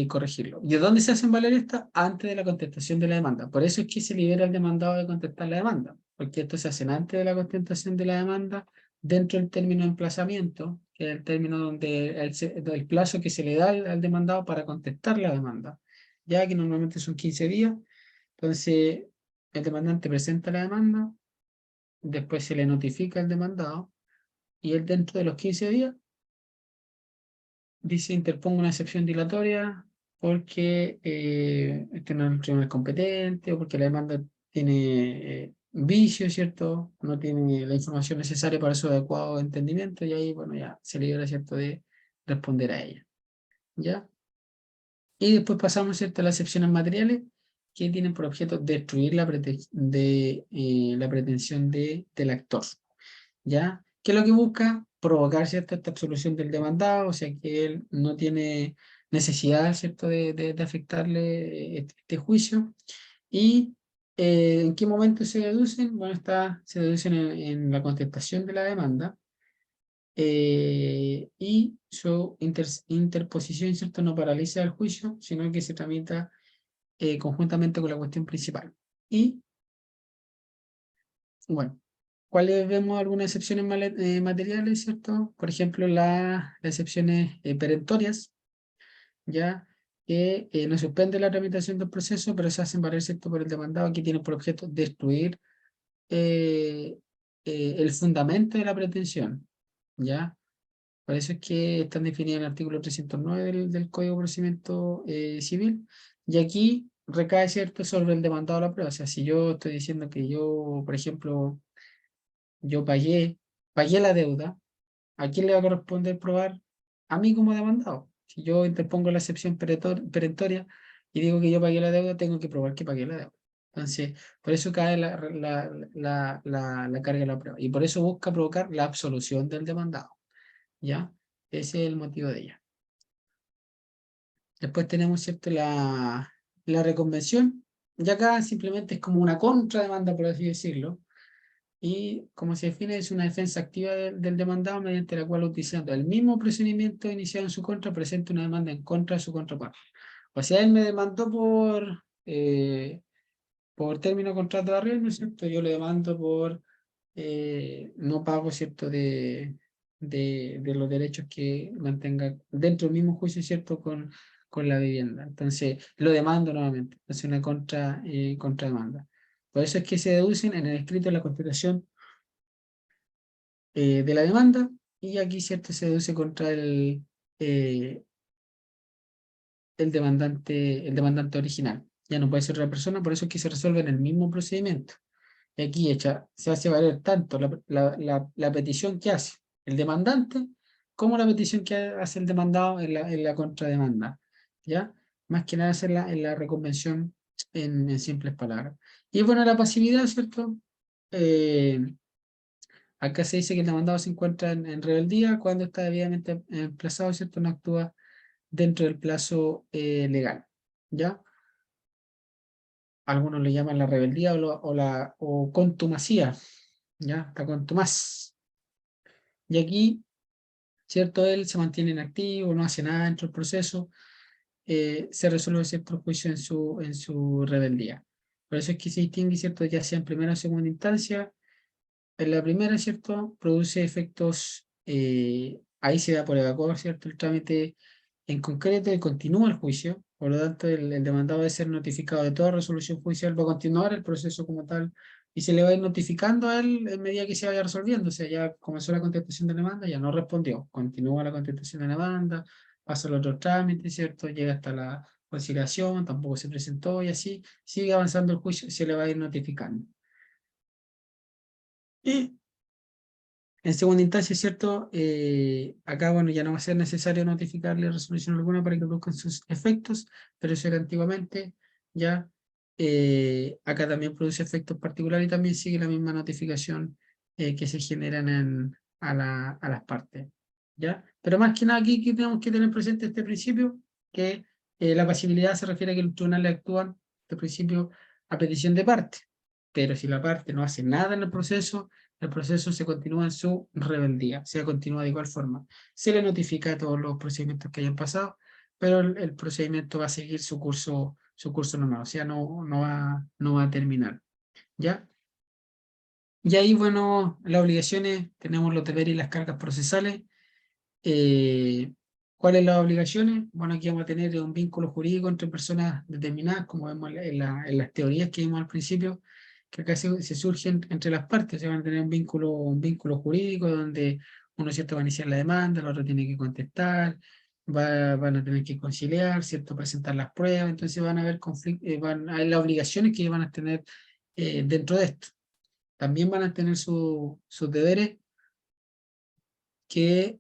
corregirlo. ¿Y de dónde se hacen valer estas? Antes de la contestación de la demanda. Por eso es que se libera el demandado de contestar la demanda, porque esto se hace antes de la contestación de la demanda, dentro del término de emplazamiento, que es el término donde el plazo que se le da al demandado para contestar la demanda, ya que normalmente son 15 días. Entonces, el demandante presenta la demanda, después se le notifica al demandado, y él, dentro de los 15 días, dice: interpongo una excepción dilatoria porque este no es el tribunal competente, o porque la demanda tiene vicio, ¿cierto? No tiene la información necesaria para su adecuado entendimiento, y ahí, bueno, ya se libera, ¿cierto?, de responder a ella, ¿ya? Y después pasamos, ¿cierto?, a las excepciones materiales, que tienen por objeto destruir la pretensión del actor, ¿ya? ¿Qué es lo que busca? provocar, ¿cierto?, esta absolución del demandado, o sea que él no tiene necesidad, ¿cierto?, de afectarle este juicio. ¿Y en qué momento se deducen? Bueno, se deducen en la contestación de la demanda, y su interposición, ¿cierto?, no paraliza el juicio, sino que se tramita conjuntamente con la cuestión principal. Y, bueno, ¿cuáles vemos algunas excepciones materiales, ¿cierto? Por ejemplo, las excepciones perentorias, ya que no suspende la tramitación del proceso, pero se hacen valer, ¿cierto?, por el demandado, que tiene por objeto destruir eh, el fundamento de la pretensión, ¿ya? Por eso es que están definidas en el artículo 309 del Código de Procedimiento Civil, y aquí recae, ¿cierto?, sobre el demandado de la prueba. O sea, si yo estoy diciendo que yo, por ejemplo, yo pagué la deuda, ¿a quién le va a corresponder probar? A mí como demandado. Si yo interpongo la excepción perentoria y digo que yo pagué la deuda, tengo que probar que pagué la deuda. Entonces, por eso cae la carga de la prueba. Y por eso busca provocar la absolución del demandado. ¿Ya? Ese es el motivo de ella. Después tenemos, ¿cierto?, la reconvención. Y acá simplemente es como una contrademanda, por así decirlo. Y como se define, es una defensa activa del demandado mediante la cual, utilizando el mismo procedimiento iniciado en su contra, presenta una demanda en contra de su contraparte. O sea, él me demandó por término de contrato de arriendo, ¿cierto? Yo le demando por no pago, ¿cierto?, de los derechos que mantenga dentro del mismo juicio, ¿cierto?, con la vivienda. Entonces, lo demando nuevamente. Es una contrademanda. Por eso es que se deducen en el escrito de la constitución de la demanda, y aquí, ¿cierto?, se deduce contra eh, el demandante original. Ya no puede ser otra persona, por eso es que se resuelve en el mismo procedimiento. Y aquí se hace valer tanto la petición que hace el demandante como la petición que hace el demandado en la contrademanda. ¿Ya? Más que nada hacerla en la reconvención en simples palabras. Y bueno, la pasividad, ¿cierto? Acá se dice que el demandado se encuentra en rebeldía cuando está debidamente emplazado, ¿cierto? No actúa dentro del plazo legal. ¿Ya? Algunos le llaman la rebeldía o contumacía. ¿Ya? Está contumaz. Y aquí, ¿cierto? Él se mantiene inactivo, no hace nada dentro del proceso, se resuelve, ¿cierto?, el juicio en su rebeldía. Por eso es que se distingue, ¿cierto?, ya sea en primera o segunda instancia. En la primera, ¿cierto?, produce efectos, ahí se da por evacuado, ¿cierto?, el trámite en concreto y continúa el juicio. Por lo tanto, el demandado debe ser notificado de toda resolución judicial, va a continuar el proceso como tal y se le va a ir notificando a él en medida que se vaya resolviendo. O sea, ya comenzó la contestación de la demanda, ya no respondió, continúa la contestación de la demanda, pasa al otro trámite, ¿cierto?, llega hasta la conciliación, tampoco se presentó, y así sigue avanzando el juicio y se le va a ir notificando. Y en segunda instancia, ¿cierto? Acá, bueno, ya no va a ser necesario notificarle resolución alguna para que produzcan sus efectos, pero eso era antiguamente. Ya acá también produce efectos particulares y también sigue la misma notificación que se generan a las partes. ¿Ya? Pero más que nada aquí tenemos que tener presente este principio, que la pasibilidad se refiere a que los tribunales actúan, este principio, a petición de parte. Pero si la parte no hace nada en el proceso se continúa en su rebeldía, o sea, continúa de igual forma. Se le notifica todos los procedimientos que hayan pasado, pero el procedimiento va a seguir su curso normal, o sea, no va a terminar. ¿Ya? Y ahí, bueno, las obligaciones, tenemos los deberes y las cargas procesales. Eh, ¿Cuáles son las obligaciones? Bueno, aquí vamos a tener un vínculo jurídico entre personas determinadas, como vemos en las teorías que vimos al principio, que acá se surgen entre las partes. Se van a tener un vínculo jurídico donde uno, ¿cierto?, va a iniciar la demanda, el otro tiene que contestar, van a tener que conciliar, ¿cierto?, presentar las pruebas. Entonces van a haber conflictos, van a haber las obligaciones que van a tener dentro de esto. También van a tener sus deberes que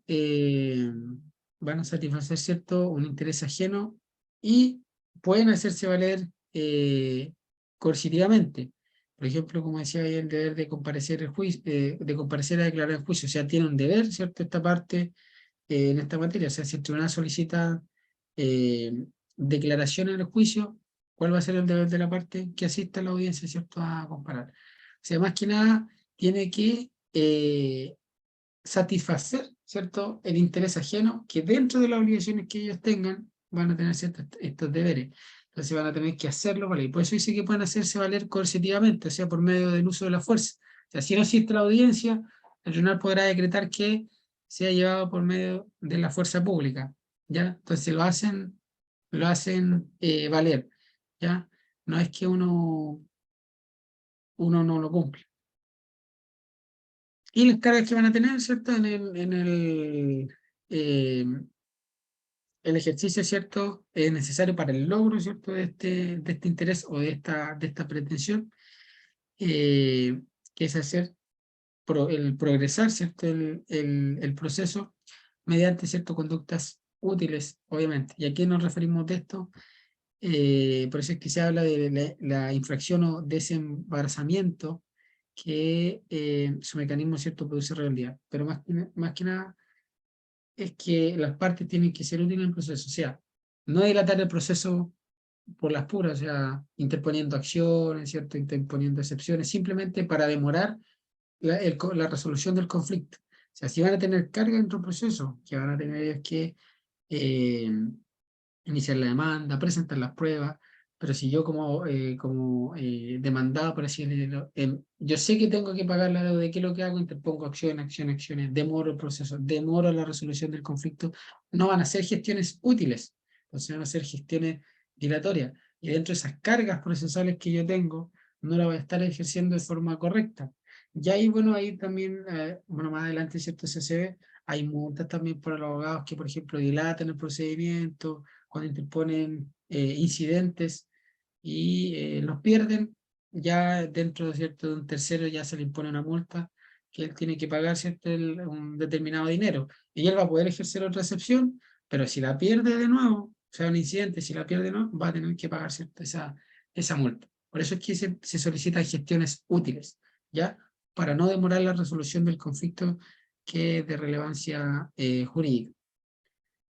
van a satisfacer, ¿cierto?, un interés ajeno, y pueden hacerse valer coercitivamente. Por ejemplo, como decía ahí, el deber de comparecer, de comparecer a declarar el juicio. O sea, tiene un deber, ¿cierto? Esta parte en esta materia. O sea, si el tribunal solicita declaración en el juicio, ¿cuál va a ser el deber de la parte que asista a la audiencia, ¿cierto? A comparar. O sea, más que nada, tiene que satisfacer, ¿cierto? El interés ajeno, que dentro de las obligaciones que ellos tengan, van a tener ciertos estos deberes. Entonces van a tener que hacerlo valer. Y por eso dice que pueden hacerse valer coercitivamente, o sea, por medio del uso de la fuerza. O sea, si no existe la audiencia, el tribunal podrá decretar que sea llevado por medio de la fuerza pública, ¿ya? Entonces lo hacen valer, ¿ya? No es que uno no lo cumple. Y las cargas que van a tener, ¿cierto? Eh, el ejercicio, ¿cierto? Es necesario para el logro, ¿cierto? De este interés o de esta pretensión, eh, que es hacer el progresar, ¿cierto? El proceso mediante, ¿cierto? Conductas útiles, obviamente. ¿Y a qué nos referimos de esto? Por eso es que se habla de la infracción o desembarazamiento, que su mecanismo, ¿cierto? Produce rebeldía. Pero más que nada es que las partes tienen que ser útiles en el proceso. O sea, no dilatar el proceso por las puras, o sea, interponiendo acciones, ¿cierto? Interponiendo excepciones, simplemente para demorar la resolución del conflicto. O sea, si van a tener carga dentro del proceso, que van a tener ellos que eh, iniciar la demanda, presentar las pruebas, pero si yo como demandado, por así decirlo, yo sé que tengo que pagar la deuda, ¿qué es lo que hago? Interpongo acciones, demoro el proceso, demoro la resolución del conflicto, no van a ser gestiones útiles, entonces van a ser gestiones dilatorias, y dentro de esas cargas procesales que yo tengo, no la voy a estar ejerciendo de forma correcta. Y ahí, bueno, ahí también, bueno, más adelante, ¿cierto? Se ve, hay multas también para los abogados que, por ejemplo, dilatan el procedimiento, cuando interponen incidentes y los pierden, ya dentro de, ¿cierto? De un tercero ya se le impone una multa que él tiene que pagar, ¿cierto? Un determinado dinero. Y él va a poder ejercer otra excepción, pero si la pierde de nuevo, o sea, un incidente, si la pierde de nuevo, va a tener que pagar, ¿cierto? Esa multa. Por eso es que se solicitan gestiones útiles, ¿ya? Para no demorar la resolución del conflicto que es de relevancia jurídica.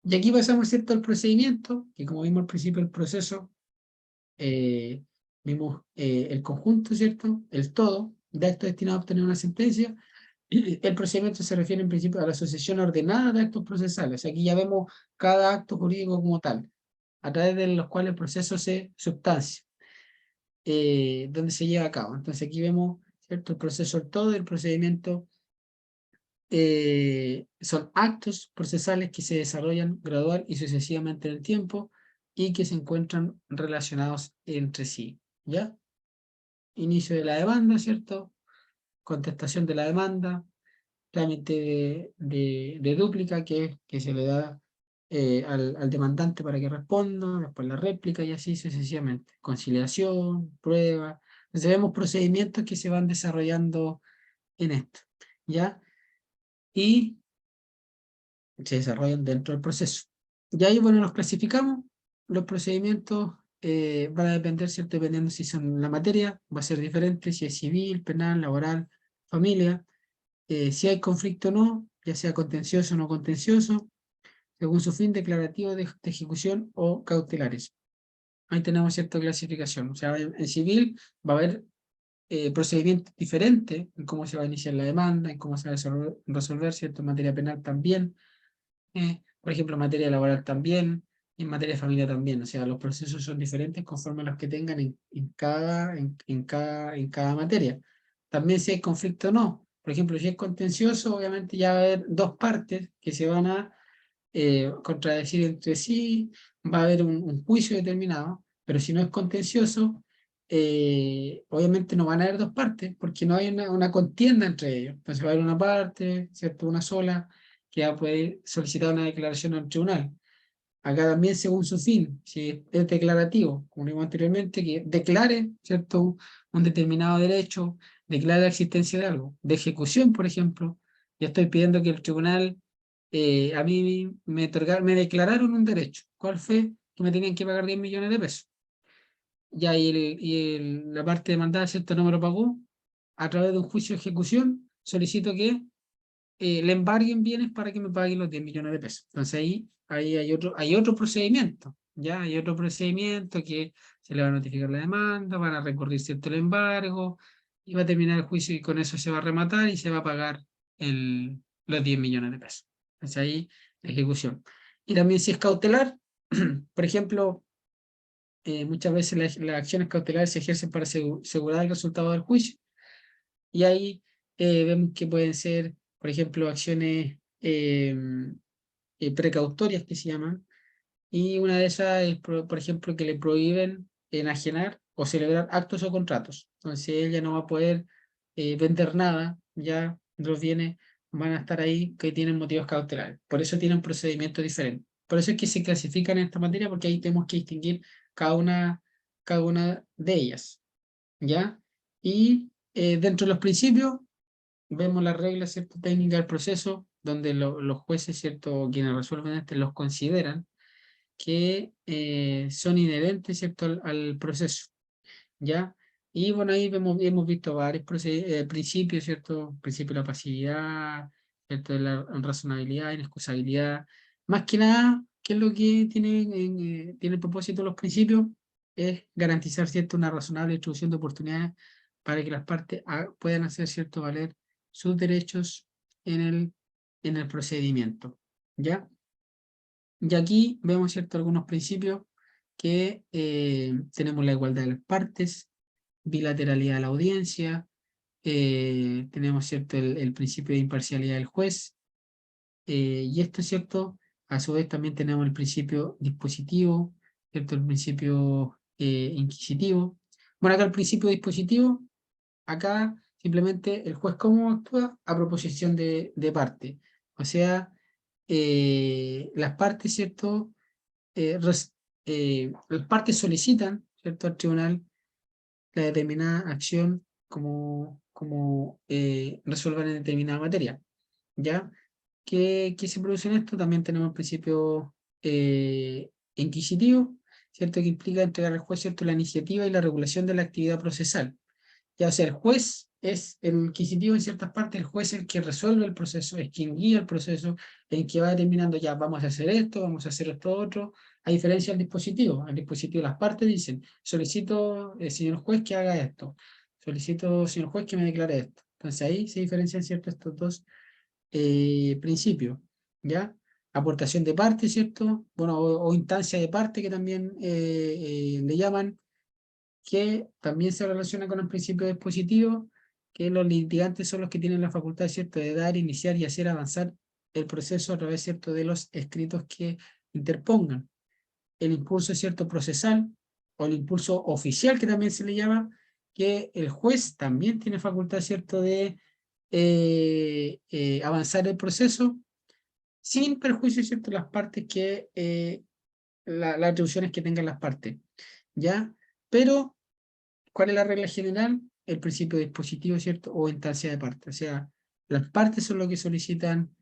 Y aquí pasamos, ¿cierto?, al procedimiento, que como vimos al principio del proceso, eh, vimos el conjunto, ¿cierto?, el todo, de actos destinados a obtener una sentencia. Y el procedimiento se refiere en principio a la asociación ordenada de actos procesales. Aquí ya vemos cada acto jurídico como tal, a través de los cuales el proceso se substancia, donde se lleva a cabo. Entonces aquí vemos, ¿cierto?, el proceso el todo, el procedimiento son actos procesales que se desarrollan gradual y sucesivamente en el tiempo y que se encuentran relacionados entre sí, ¿ya? Inicio de la demanda, ¿cierto? Contestación de la demanda, trámite de dúplica que se le da al demandante para que responda, después la réplica y así sucesivamente. Conciliación, prueba. Entonces vemos procedimientos que se van desarrollando en esto, ¿ya? Y se desarrollan dentro del proceso. Y ahí, bueno, los clasificamos. Los procedimientos van a depender, ¿cierto? Dependiendo si son la materia, va a ser diferente, si es civil, penal, laboral, familia, si hay conflicto o no, ya sea contencioso o no contencioso, según su fin declarativo de ejecución o cautelares. Ahí tenemos cierta clasificación. O sea, en civil va a haber procedimientos diferentes en cómo se va a iniciar la demanda, en cómo se va a resolver, ¿cierto? En materia penal también. Por ejemplo, en materia laboral también, y en materia de familia también. O sea, los procesos son diferentes conforme a los que tengan en cada materia. También si hay conflicto o no. Por ejemplo, si es contencioso, obviamente ya va a haber dos partes que se van a contradecir entre sí, va a haber un juicio determinado, pero si no es contencioso, obviamente no van a haber dos partes, porque no hay una contienda entre ellos. Entonces va a haber una parte, ¿cierto? Una sola, que va a poder solicitar una declaración al tribunal. Acá también según su fin, si es declarativo, como dijimos anteriormente, que declare, ¿cierto?, un determinado derecho, declare la existencia de algo. De ejecución, por ejemplo, yo estoy pidiendo que el tribunal, a mí me declararon un derecho. ¿Cuál fue? Que me tenían que pagar 10 millones de pesos. ya la parte demandada, ¿cierto? No me lo pagó, a través de un juicio de ejecución, solicito que le embarguen bienes para que me paguen los 10 millones de pesos. Entonces ahí hay otro procedimiento, ¿ya? Hay otro procedimiento que se le va a notificar la demanda, van a recurrir, ¿cierto?, el embargo, y va a terminar el juicio y con eso se va a rematar y se va a pagar los 10 millones de pesos. Entonces ahí la ejecución. Y también si es cautelar, por ejemplo, muchas veces las acciones cautelares se ejercen para asegurar el resultado del juicio. Y ahí vemos que pueden ser, por ejemplo, acciones precautorias que se llaman. Y una de esas es, por ejemplo, que le prohíben enajenar o celebrar actos o contratos. Entonces ella no va a poder vender nada, ya los bienes van a estar ahí que tienen motivos cautelares. Por eso tienen procedimientos diferentes. Por eso es que se clasifican en esta materia, porque ahí tenemos que distinguir cada una de ellas, ¿ya? Y dentro de los principios vemos las reglas, ¿cierto?, técnicas del proceso, donde los jueces, ¿cierto?, quienes resuelven los consideran que son inherentes, ¿cierto?, al proceso, ¿ya? Y bueno, ahí hemos visto varios principios, ¿cierto? Principio de la pasividad, ¿cierto?, de la razonabilidad, inexcusabilidad. Más que nada, ¿qué es lo que tiene el propósito de los principios? Es garantizar, ¿cierto?, una razonable distribución de oportunidades para que las partes puedan hacer, ¿cierto?, valer sus derechos en el procedimiento, ¿ya? Y aquí vemos, ¿cierto?, algunos principios que tenemos la igualdad de las partes, bilateralidad de la audiencia, tenemos, ¿cierto?, el principio de imparcialidad del juez, y esto es cierto, a su vez también tenemos el principio dispositivo, ¿cierto?, el principio inquisitivo. Bueno, acá el principio dispositivo, acá simplemente el juez cómo actúa a proposición de parte. O sea, las partes, ¿cierto?, las partes solicitan, ¿cierto?, al tribunal la determinada acción como resuelvan en determinada materia, ¿ya? ¿Qué se produce en esto? También tenemos el principio inquisitivo, ¿cierto?, que implica entregar al juez, ¿cierto?, la iniciativa y la regulación de la actividad procesal. Ya sea el juez es el inquisitivo en ciertas partes, el juez es el que resuelve el proceso, es quien guía el proceso, el que va determinando ya vamos a hacer esto, vamos a hacer esto otro, a diferencia del dispositivo. Al dispositivo las partes dicen, solicito, señor juez, que haga esto, solicito, señor juez, que me declare esto. Entonces ahí se diferencian, ¿cierto?, estos dos principios, ¿ya? Aportación de parte, ¿cierto? Bueno, o instancia de parte que también le llaman, que también se relaciona con el principio dispositivo, que los litigantes son los que tienen la facultad, ¿cierto?, de dar, iniciar y hacer avanzar el proceso a través, ¿cierto?, de los escritos que interpongan. El impulso, ¿cierto?, procesal, o el impulso oficial, que también se le llama, que el juez también tiene facultad, ¿cierto?, de avanzar el proceso sin perjuicio, ¿cierto?, las partes que, las atribuciones que tengan las partes, ¿ya? Pero ¿cuál es la regla general? El principio dispositivo, ¿cierto? O instancia de parte. O sea, las partes son los que solicitan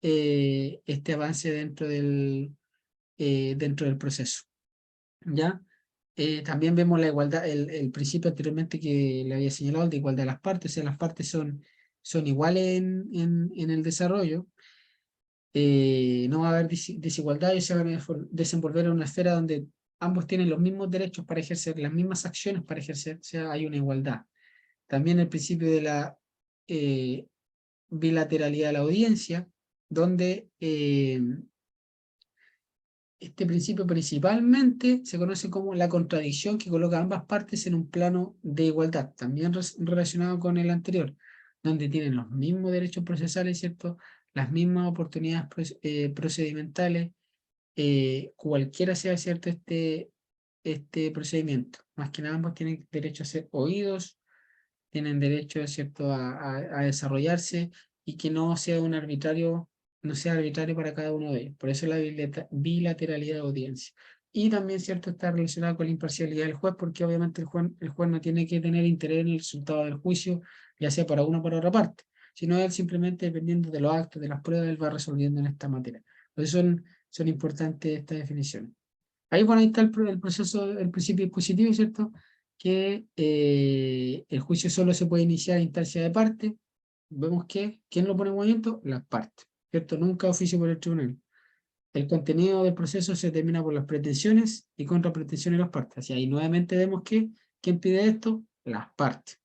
este avance dentro del proceso, ¿ya? También vemos la igualdad, el principio anteriormente que le había señalado, el de igualdad de las partes. O sea, las partes son iguales en el desarrollo. No va a haber desigualdad y se van a desenvolver en una esfera donde ambos tienen los mismos derechos para ejercer, las mismas acciones para ejercer, o sea, hay una igualdad. También el principio de la eh, bilateralidad de la audiencia, donde este principio principalmente se conoce como la contradicción que coloca a ambas partes en un plano de igualdad, también relacionado con el anterior, donde tienen los mismos derechos procesales, ¿cierto? Las mismas oportunidades procedimentales, cualquiera sea, ¿cierto?, este procedimiento. Más que nada ambos tienen derecho a ser oídos, tienen derecho, ¿cierto?, a desarrollarse, y que no sea arbitrario para cada uno de ellos. Por eso la bilateralidad de audiencia. Y también, ¿cierto?, está relacionado con la imparcialidad del juez, porque obviamente el juez no tiene que tener interés en el resultado del juicio, ya sea para una o para otra parte, sino él simplemente, dependiendo de los actos, de las pruebas, él va resolviendo en esta materia. Por eso son importantes estas definiciones. Ahí, bueno, ahí está el proceso, el principio dispositivo, ¿cierto? Que el juicio solo se puede iniciar a instancia de parte. Vemos que, ¿quién lo pone en movimiento? Las partes, ¿cierto? Nunca oficio por el tribunal. El contenido del proceso se determina por las pretensiones y contrapretensiones de las partes. Y ahí nuevamente vemos que, ¿quién pide esto? Las partes,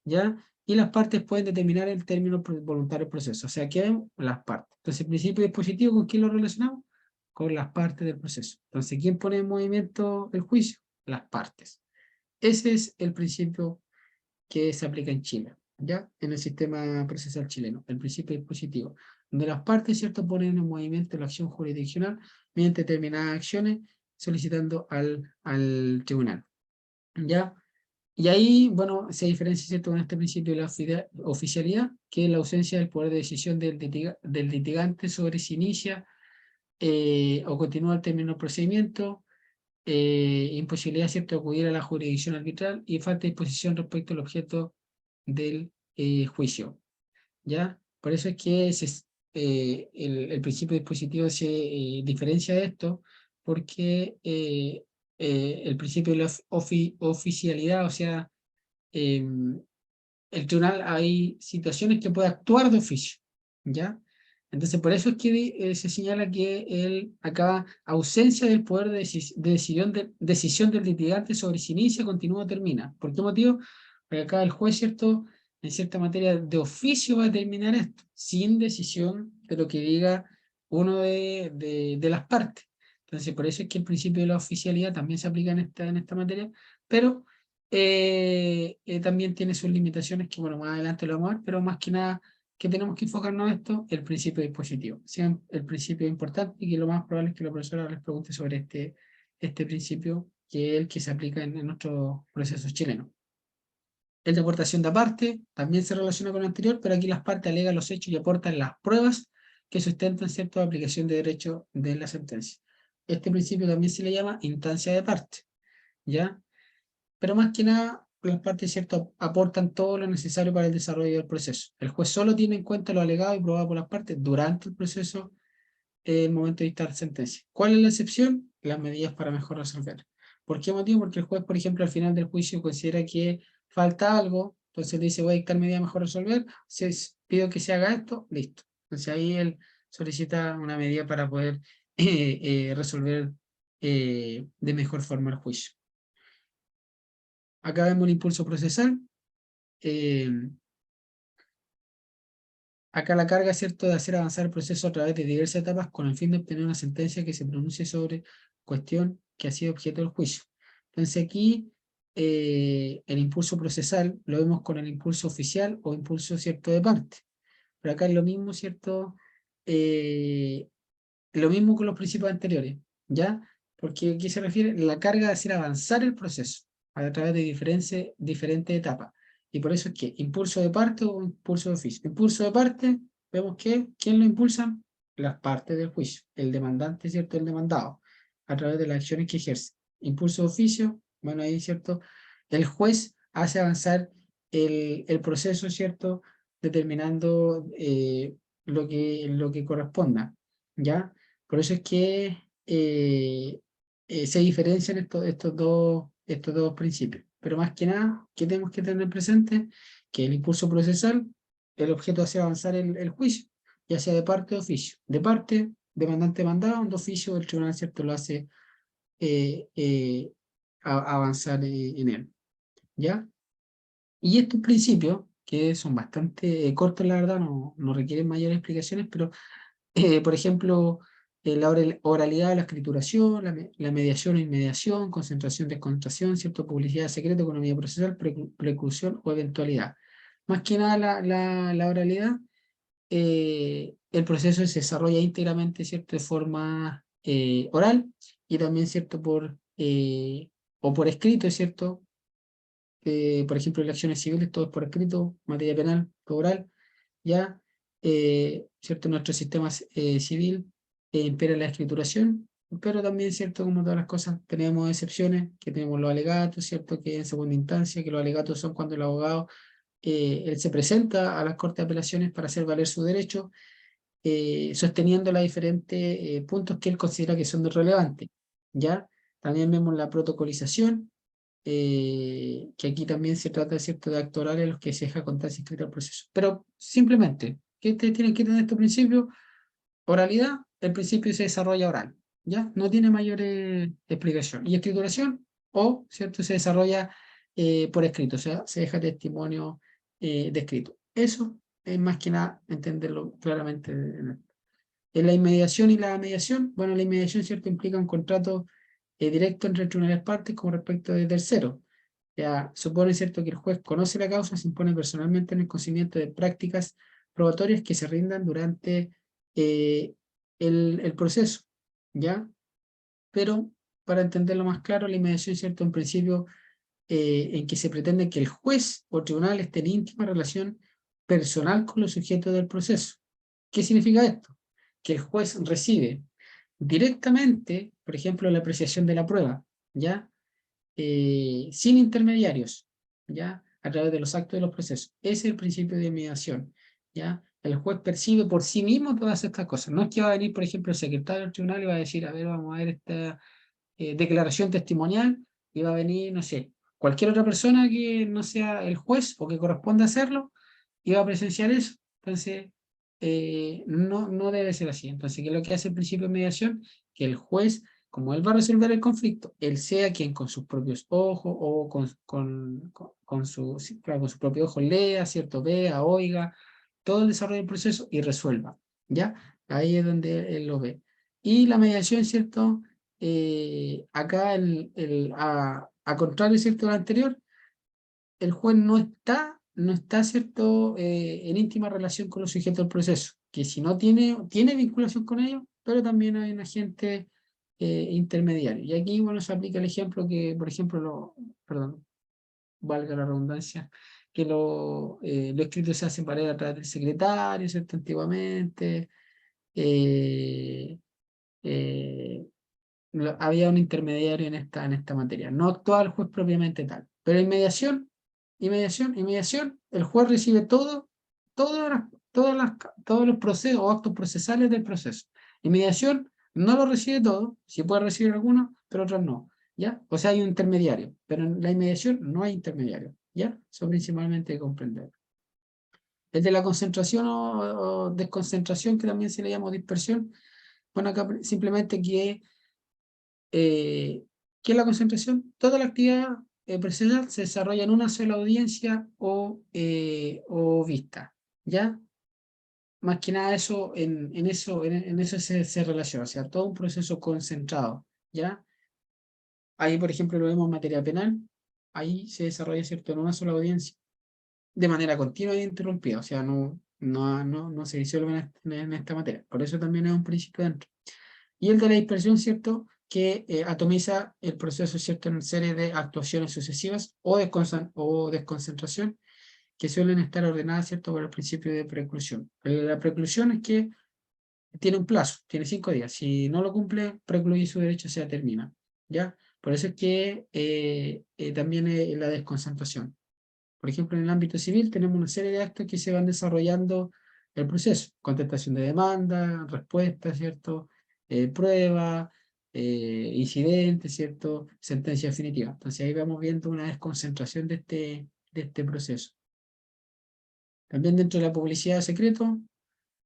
¿ya? Y las partes pueden determinar el término voluntario del proceso. O sea, ¿qué vemos? Las partes. Entonces, el principio dispositivo, ¿con quién lo relacionamos? Con las partes del proceso. Entonces, ¿quién pone en movimiento el juicio? Las partes. Ese es el principio que se aplica en Chile, ¿ya? En el sistema procesal chileno, el principio dispositivo, donde las partes, ¿cierto?, ponen en movimiento la acción jurisdiccional mediante determinadas acciones solicitando al tribunal, ¿ya? Y ahí, bueno, se diferencia, ¿cierto?, con este principio de la oficialidad, que es la ausencia del poder de decisión del litigante sobre si inicia o continúa el término del procedimiento, imposibilidad, ¿cierto?, de acudir a la jurisdicción arbitral y falta de disposición respecto al objeto del juicio, ¿ya? Por eso es que el principio dispositivo se diferencia de esto, porque el principio de la oficialidad, o sea, el tribunal hay situaciones que puede actuar de oficio, ¿ya? Entonces, por eso es que se señala que él acaba ausencia del poder decisión del litigante sobre si inicia, continúa o termina. ¿Por qué motivo? Porque acá el juez, ¿cierto?, en cierta materia de oficio va a determinar esto, sin decisión de lo que diga uno de las partes. Entonces, por eso es que el principio de la oficialidad también se aplica en esta materia, pero también tiene sus limitaciones que, bueno, más adelante lo vamos a ver, pero más que nada que tenemos que enfocarnos en esto, el principio dispositivo. Sea el principio importante y que lo más probable es que la profesora les pregunte sobre este principio, que es el que se aplica en nuestros procesos chilenos. El de aportación de aparte también se relaciona con el anterior, pero aquí las partes alegan los hechos y aportan las pruebas que sustentan cierta aplicación de derecho de la sentencia. Este principio también se le llama instancia de parte, ¿ya? Pero más que nada, las partes, ¿cierto?, aportan todo lo necesario para el desarrollo del proceso. El juez solo tiene en cuenta lo alegado y probado por las partes durante el proceso, el momento de dictar sentencia. ¿Cuál es la excepción? Las medidas para mejor resolver. ¿Por qué motivo? Porque el juez, por ejemplo, al final del juicio considera que falta algo, entonces le dice, voy a dictar medida mejor resolver, si pido que se haga esto, listo. Entonces ahí él solicita una medida para poder resolver de mejor forma el juicio. Acá vemos el impulso procesal. Eh, Acá la carga, ¿cierto?, de hacer avanzar el proceso a través de diversas etapas con el fin de obtener una sentencia que se pronuncie sobre cuestión que ha sido objeto del juicio. Entonces aquí el impulso procesal lo vemos con el impulso oficial o impulso, ¿cierto?, de parte. Pero acá es lo mismo, ¿cierto? Lo mismo con los principios anteriores, ¿ya? Porque aquí se refiere a la carga de hacer avanzar el proceso a través de diferentes etapas. Y por eso es que impulso de parte o impulso de oficio. Impulso de parte, vemos que, ¿quién lo impulsa? Las partes del juicio, el demandante, ¿cierto? El demandado, a través de las acciones que ejerce. Impulso de oficio, bueno, ahí, ¿cierto? El juez hace avanzar el proceso, ¿cierto? Determinando lo que corresponda, ¿ya? Por eso es que se diferencian estos dos principios. Pero más que nada, ¿qué tenemos que tener presente? Que el impulso procesal, el objeto hace avanzar el juicio, ya sea de parte o oficio. De parte, demandante mandado, de oficio, el tribunal, ¿cierto?, lo hace eh, eh, avanzar en él, ¿ya? Y estos principios, que son bastante cortos, la verdad, no requieren mayores explicaciones, pero por ejemplo, la oralidad, la escrituración, la mediación o inmediación, concentración, desconcentración, ¿cierto?, publicidad, secreto, economía procesal, preclusión o eventualidad. Más que nada la oralidad, el proceso se desarrolla íntegramente, ¿cierto?, de forma oral y también, ¿cierto?, o por escrito, ¿cierto? Por ejemplo, en las acciones civiles, todo es por escrito, materia penal, todo oral, ya, ¿cierto? Nuestro sistema civil impera la escrituración, pero también, ¿cierto? Como todas las cosas, tenemos excepciones, que tenemos los alegatos, ¿cierto? Que en segunda instancia, que los alegatos son cuando el abogado él se presenta a las Cortes de Apelaciones para hacer valer su derecho, sosteniendo los diferentes puntos que él considera que son relevantes, ¿ya? También vemos la protocolización, que aquí también se trata, ¿cierto?, de actos orales en los que se deja constancia escrita el proceso. Pero simplemente, ¿qué ustedes tienen que tener estos principios? Oralidad, el principio se desarrolla oral, ¿ya? No tiene mayor explicación. Y escrituración, o, ¿cierto?, se desarrolla por escrito, o sea, se deja testimonio de escrito. Eso es más que nada entenderlo claramente. En la inmediación y la mediación, bueno, la inmediación, ¿cierto?, implica un contrato directo entre una de las partes como respecto de tercero. Ya supone, ¿cierto?, que el juez conoce la causa, se impone personalmente en el conocimiento de prácticas probatorias que se rindan durante eh, el proceso, ¿ya? Pero, para entenderlo más claro, la inmediación, ¿cierto?, en principio en que se pretende que el juez o tribunal esté en íntima relación personal con los sujetos del proceso. ¿Qué significa esto? Que el juez recibe directamente, por ejemplo, la apreciación de la prueba, ¿ya? Sin intermediarios, ¿ya? A través de los actos de los procesos. Ese es el principio de mediación, ¿ya? El juez percibe por sí mismo todas estas cosas. No es que va a venir, por ejemplo, el secretario del tribunal y va a decir, a ver, vamos a ver esta declaración testimonial, y va a venir, no sé, cualquier otra persona que no sea el juez o que corresponda hacerlo, y va a presenciar eso. Entonces, no debe ser así. Entonces, ¿qué es lo que hace el principio de mediación? Que el juez, como él va a resolver el conflicto, él sea quien con sus propios ojos o con sus propios ojos lea, ¿cierto? Vea, oiga, todo el desarrollo del proceso y resuelva, ¿ya? Ahí es donde él lo ve. Y la mediación, ¿cierto? Acá, a contrario, ¿cierto?, de lo anterior, el juez no está, ¿cierto?, en íntima relación con los sujetos del proceso, que si no tiene vinculación con ellos, pero también hay un agente intermediario. Y aquí, bueno, se aplica el ejemplo que, por ejemplo, perdón, valga la redundancia, que lo escrito se hace para a través del secretario, ¿cierto?, antiguamente. eh, eh, Había un intermediario en esta materia. No actuaba el juez propiamente tal. Pero en mediación, el juez recibe todos los procesos o actos procesales del proceso. En mediación no lo recibe todo, sí puede recibir algunos, pero otros no. ¿Ya? O sea, hay un intermediario, pero en la inmediación no hay intermediario. ¿Ya? Eso principalmente hay que comprender. El de la concentración o desconcentración, que también se le llama dispersión, bueno, acá simplemente que ¿qué es la concentración? Toda la actividad presencial se desarrolla en una sola audiencia o vista, ¿ya? Más que nada eso, en eso se relaciona, o sea, todo un proceso concentrado, ¿ya? Ahí, por ejemplo, lo vemos en materia penal, ahí se desarrolla, ¿cierto?, en una sola audiencia, de manera continua e interrumpida, o sea, no se disuelve en esta materia, por eso también es un principio dentro. Y el de la dispersión, ¿cierto?, que atomiza el proceso, ¿cierto?, en una serie de actuaciones sucesivas o desconcentración que suelen estar ordenadas, ¿cierto?, por el principio de preclusión. La preclusión es que tiene un plazo, tiene 5 días. Si no lo cumple, precluye su derecho, se termina, ¿ya? Por eso es que también la desconcentración. Por ejemplo, en el ámbito civil tenemos una serie de actos que se van desarrollando el proceso: contestación de demanda, respuesta, ¿cierto? Prueba, incidente, ¿cierto? Sentencia definitiva. Entonces ahí vamos viendo una desconcentración de este proceso. También dentro de la publicidad de secreto,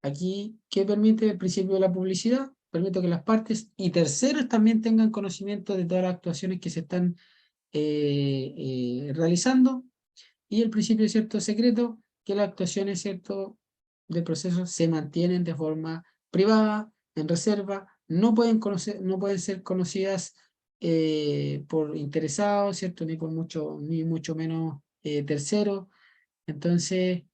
aquí, ¿qué permite el principio de la publicidad? Permite que las partes y terceros también tengan conocimiento de todas las actuaciones que se están realizando. Y el principio, ¿cierto?, secreto, que las actuaciones, ¿cierto?, del proceso se mantienen de forma privada, en reserva, no pueden ser conocidas por interesados, ¿cierto?, ni mucho menos terceros. Entonces,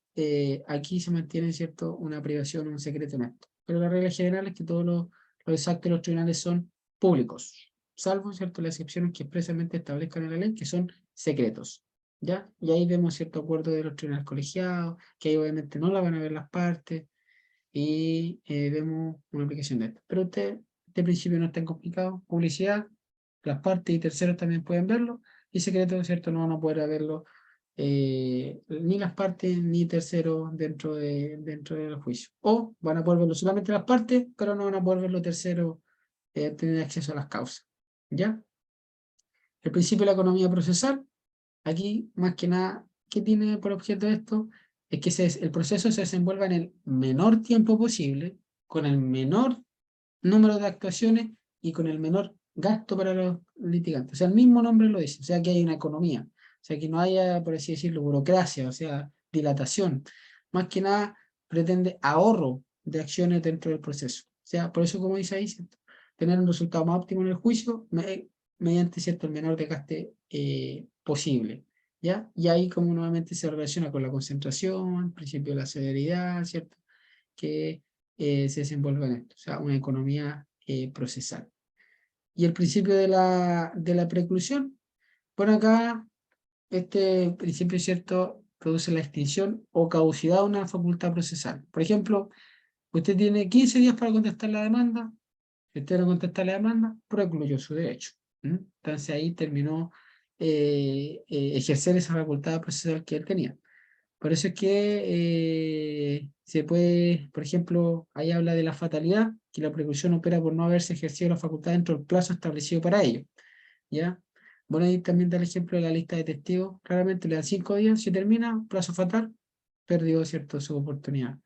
aquí se mantiene, ¿cierto?, una privación, un secreto en esto. Pero la regla general es que todos los actos de los tribunales son públicos, salvo, ¿cierto?, las excepciones que expresamente establezcan en la ley, que son secretos, ¿ya? Y ahí vemos cierto acuerdo de los tribunales colegiados, que ahí obviamente no la van a ver las partes, y vemos una aplicación de esto. Pero este principio no es tan complicado. Publicidad, las partes y terceros también pueden verlo, y secreto, ¿cierto?, no van a poder verlo ni las partes ni terceros dentro del juicio. O van a poder verlo solamente las partes, pero no van a poder verlo terceros, tener acceso a las causas. ¿Ya? El principio de la economía procesal, aquí más que nada, ¿qué tiene por objeto esto? Es que el proceso se desenvuelva en el menor tiempo posible, con el menor número de actuaciones y con el menor gasto para los litigantes. O sea, el mismo nombre lo dice, o sea, que hay una economía, o sea, que no haya, por así decirlo, burocracia, o sea, dilatación. Más que nada, pretende ahorro de acciones dentro del proceso. O sea, por eso, como dice ahí, ¿cierto? Tener un resultado más óptimo en el juicio mediante, ¿cierto?, el menor desgaste posible. ¿Ya? Y ahí como nuevamente se relaciona con la concentración, principio de la severidad, ¿cierto? Que se desenvuelve en esto, o sea, una economía procesal. Y el principio de la preclusión, bueno, acá este principio, ¿cierto?, produce la extinción o caducidad de una facultad procesal. Por ejemplo, usted tiene 15 días para contestar la demanda, si usted no contesta la demanda, precluyó su derecho. Entonces ahí terminó ejercer esa facultad procesal que él tenía. Por eso es que se puede, por ejemplo, ahí habla de la fatalidad, que la preclusión opera por no haberse ejercido la facultad dentro del plazo establecido para ello. ¿Ya? Bueno, ahí también da el ejemplo de la lista de testigos. Claramente le dan 5 días, si termina, plazo fatal, perdió, ¿cierto?, su oportunidad.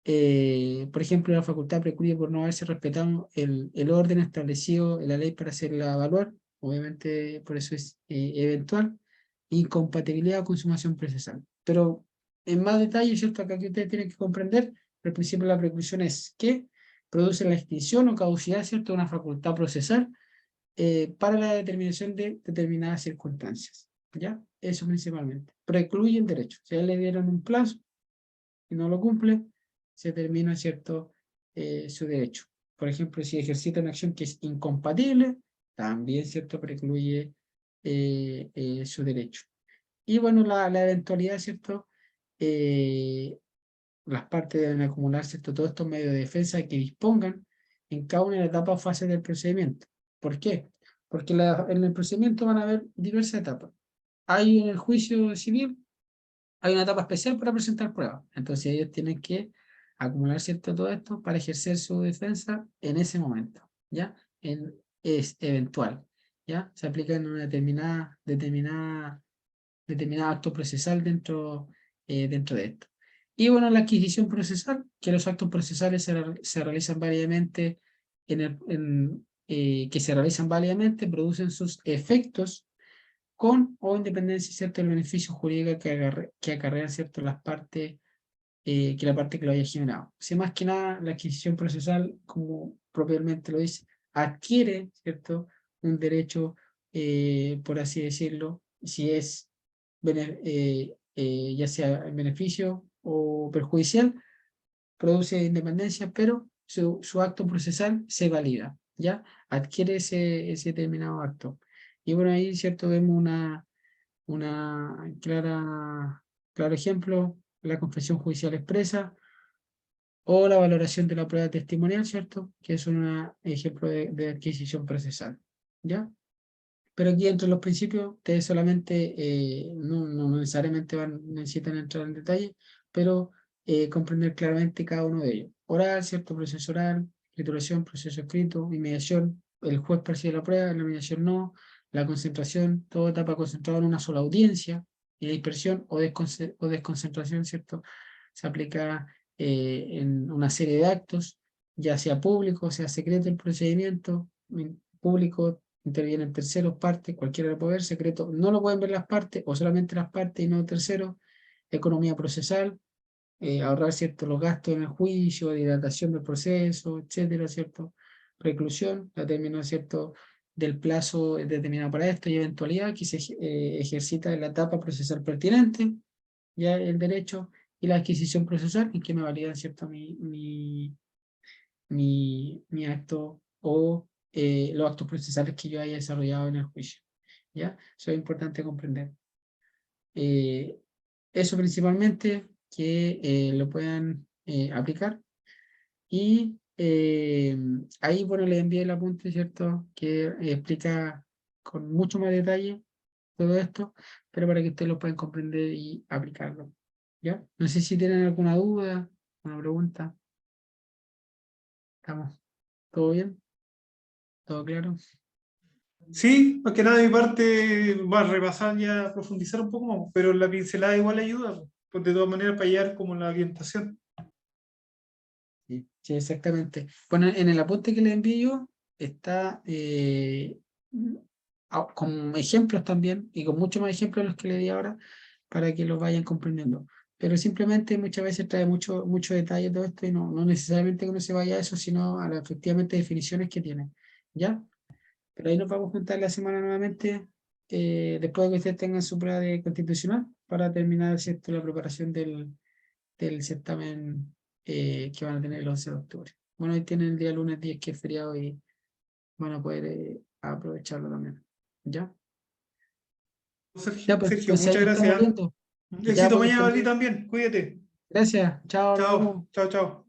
Por ejemplo, la facultad precluye por no haberse respetado el orden establecido en la ley para hacerla evaluar. Obviamente, por eso es eventual. Incompatibilidad o consumación procesal. Pero en más detalle, ¿cierto? Acá que ustedes tienen que comprender, el principio de la preclusión es que produce la extinción o caducidad, ¿cierto?, de una facultad procesal para la determinación de determinadas circunstancias. ¿Ya? Eso principalmente. Precluye el derecho. Si a él le dieron un plazo y no lo cumple, se termina, ¿cierto?, su derecho. Por ejemplo, si ejercita una acción que es incompatible, también, ¿cierto?, precluye su derecho. Y bueno, la eventualidad, ¿cierto? Las partes deben acumular, ¿cierto?, todos estos medios de defensa que dispongan en cada una de las etapas o fases del procedimiento. ¿Por qué? Porque en el procedimiento van a haber diversas etapas. Hay en el juicio civil, hay una etapa especial para presentar pruebas. Entonces ellos tienen que acumular, ¿cierto?, todo esto para ejercer su defensa en ese momento, ¿ya? Es eventual, ¿ya? Se aplica en una determinado acto procesal dentro de esto. Y bueno, la adquisición procesal, que los actos procesales se realizan válidamente, que se realizan válidamente, producen sus efectos con o independencia, ¿cierto?, del beneficio jurídico que acarrean, ¿cierto?, que la parte que lo haya generado. Si más que nada, la adquisición procesal, como propiamente lo dice, adquiere, ¿cierto?, un derecho, por así decirlo, si es ya sea en beneficio o perjudicial, produce independencia, pero su acto procesal se valida, ¿ya? Adquiere ese determinado acto. Y bueno, ahí, ¿cierto?, vemos una claro ejemplo, la confesión judicial expresa o la valoración de la prueba testimonial, ¿cierto? Que es un ejemplo de adquisición procesal, ¿ya? Pero aquí entre los principios, ustedes solamente, no necesariamente necesitan entrar en detalle, pero comprender claramente cada uno de ellos. Oral, ¿cierto? Proceso oral, escrituración, proceso escrito, inmediación, el juez percibe la prueba, la inmediación no, la concentración, toda etapa concentrada en una sola audiencia, y la dispersión o desconcentración, ¿cierto? Se aplica en una serie de actos, ya sea público, sea secreto el procedimiento, público intervienen terceros, partes, cualquiera lo puede ver, secreto, no lo pueden ver las partes o solamente las partes y no terceros, economía procesal, ahorrar, ¿cierto?, los gastos en el juicio, dilatación del proceso, etcétera, ¿cierto? Preclusión, la terminación, ¿cierto?, del plazo determinado para esto y eventualidad que se ejercita en la etapa procesal pertinente, ya el derecho y la adquisición procesal en que me valida, ¿cierto?, mi acto o los actos procesales que yo haya desarrollado en el juicio. ¿Ya? Eso es importante comprender. Eh, Eso principalmente, que lo puedan aplicar. Y ahí, bueno, les envié el apunte, ¿cierto? Que explica con mucho más detalle todo esto, pero para que ustedes lo puedan comprender y aplicarlo. ¿Ya? No sé si tienen alguna duda, alguna pregunta. ¿Estamos todo bien? ¿Todo claro? Sí, más que nada de mi parte va a repasar ya, profundizar un poco más, pero la pincelada igual ayuda, pues de todas maneras para hallar como la orientación. Sí, sí, exactamente. Bueno, en el apunte que le envío está con ejemplos también y con muchos más ejemplos de los que le di ahora para que los vayan comprendiendo. Pero simplemente muchas veces trae mucho detalle todo esto y no necesariamente que uno se vaya a eso, sino a las efectivamente definiciones que tiene. ¿Ya? Pero ahí nos vamos a juntar la semana nuevamente, después de que ustedes tengan su prueba de constitucional, para terminar, ¿cierto?, la preparación del certamen que van a tener el 11 de octubre. Bueno, ahí tienen el día lunes 10 que es feriado y van a poder aprovecharlo también. ¿Ya? Sergio, Ya, pues, Sergio, entonces ahí muchas nos estamos gracias. viendo. Ya, Éxito pues, que estén mañana a ti bien. también, cuídate. Gracias. Chao, nos Chao, vemos. chao, chao.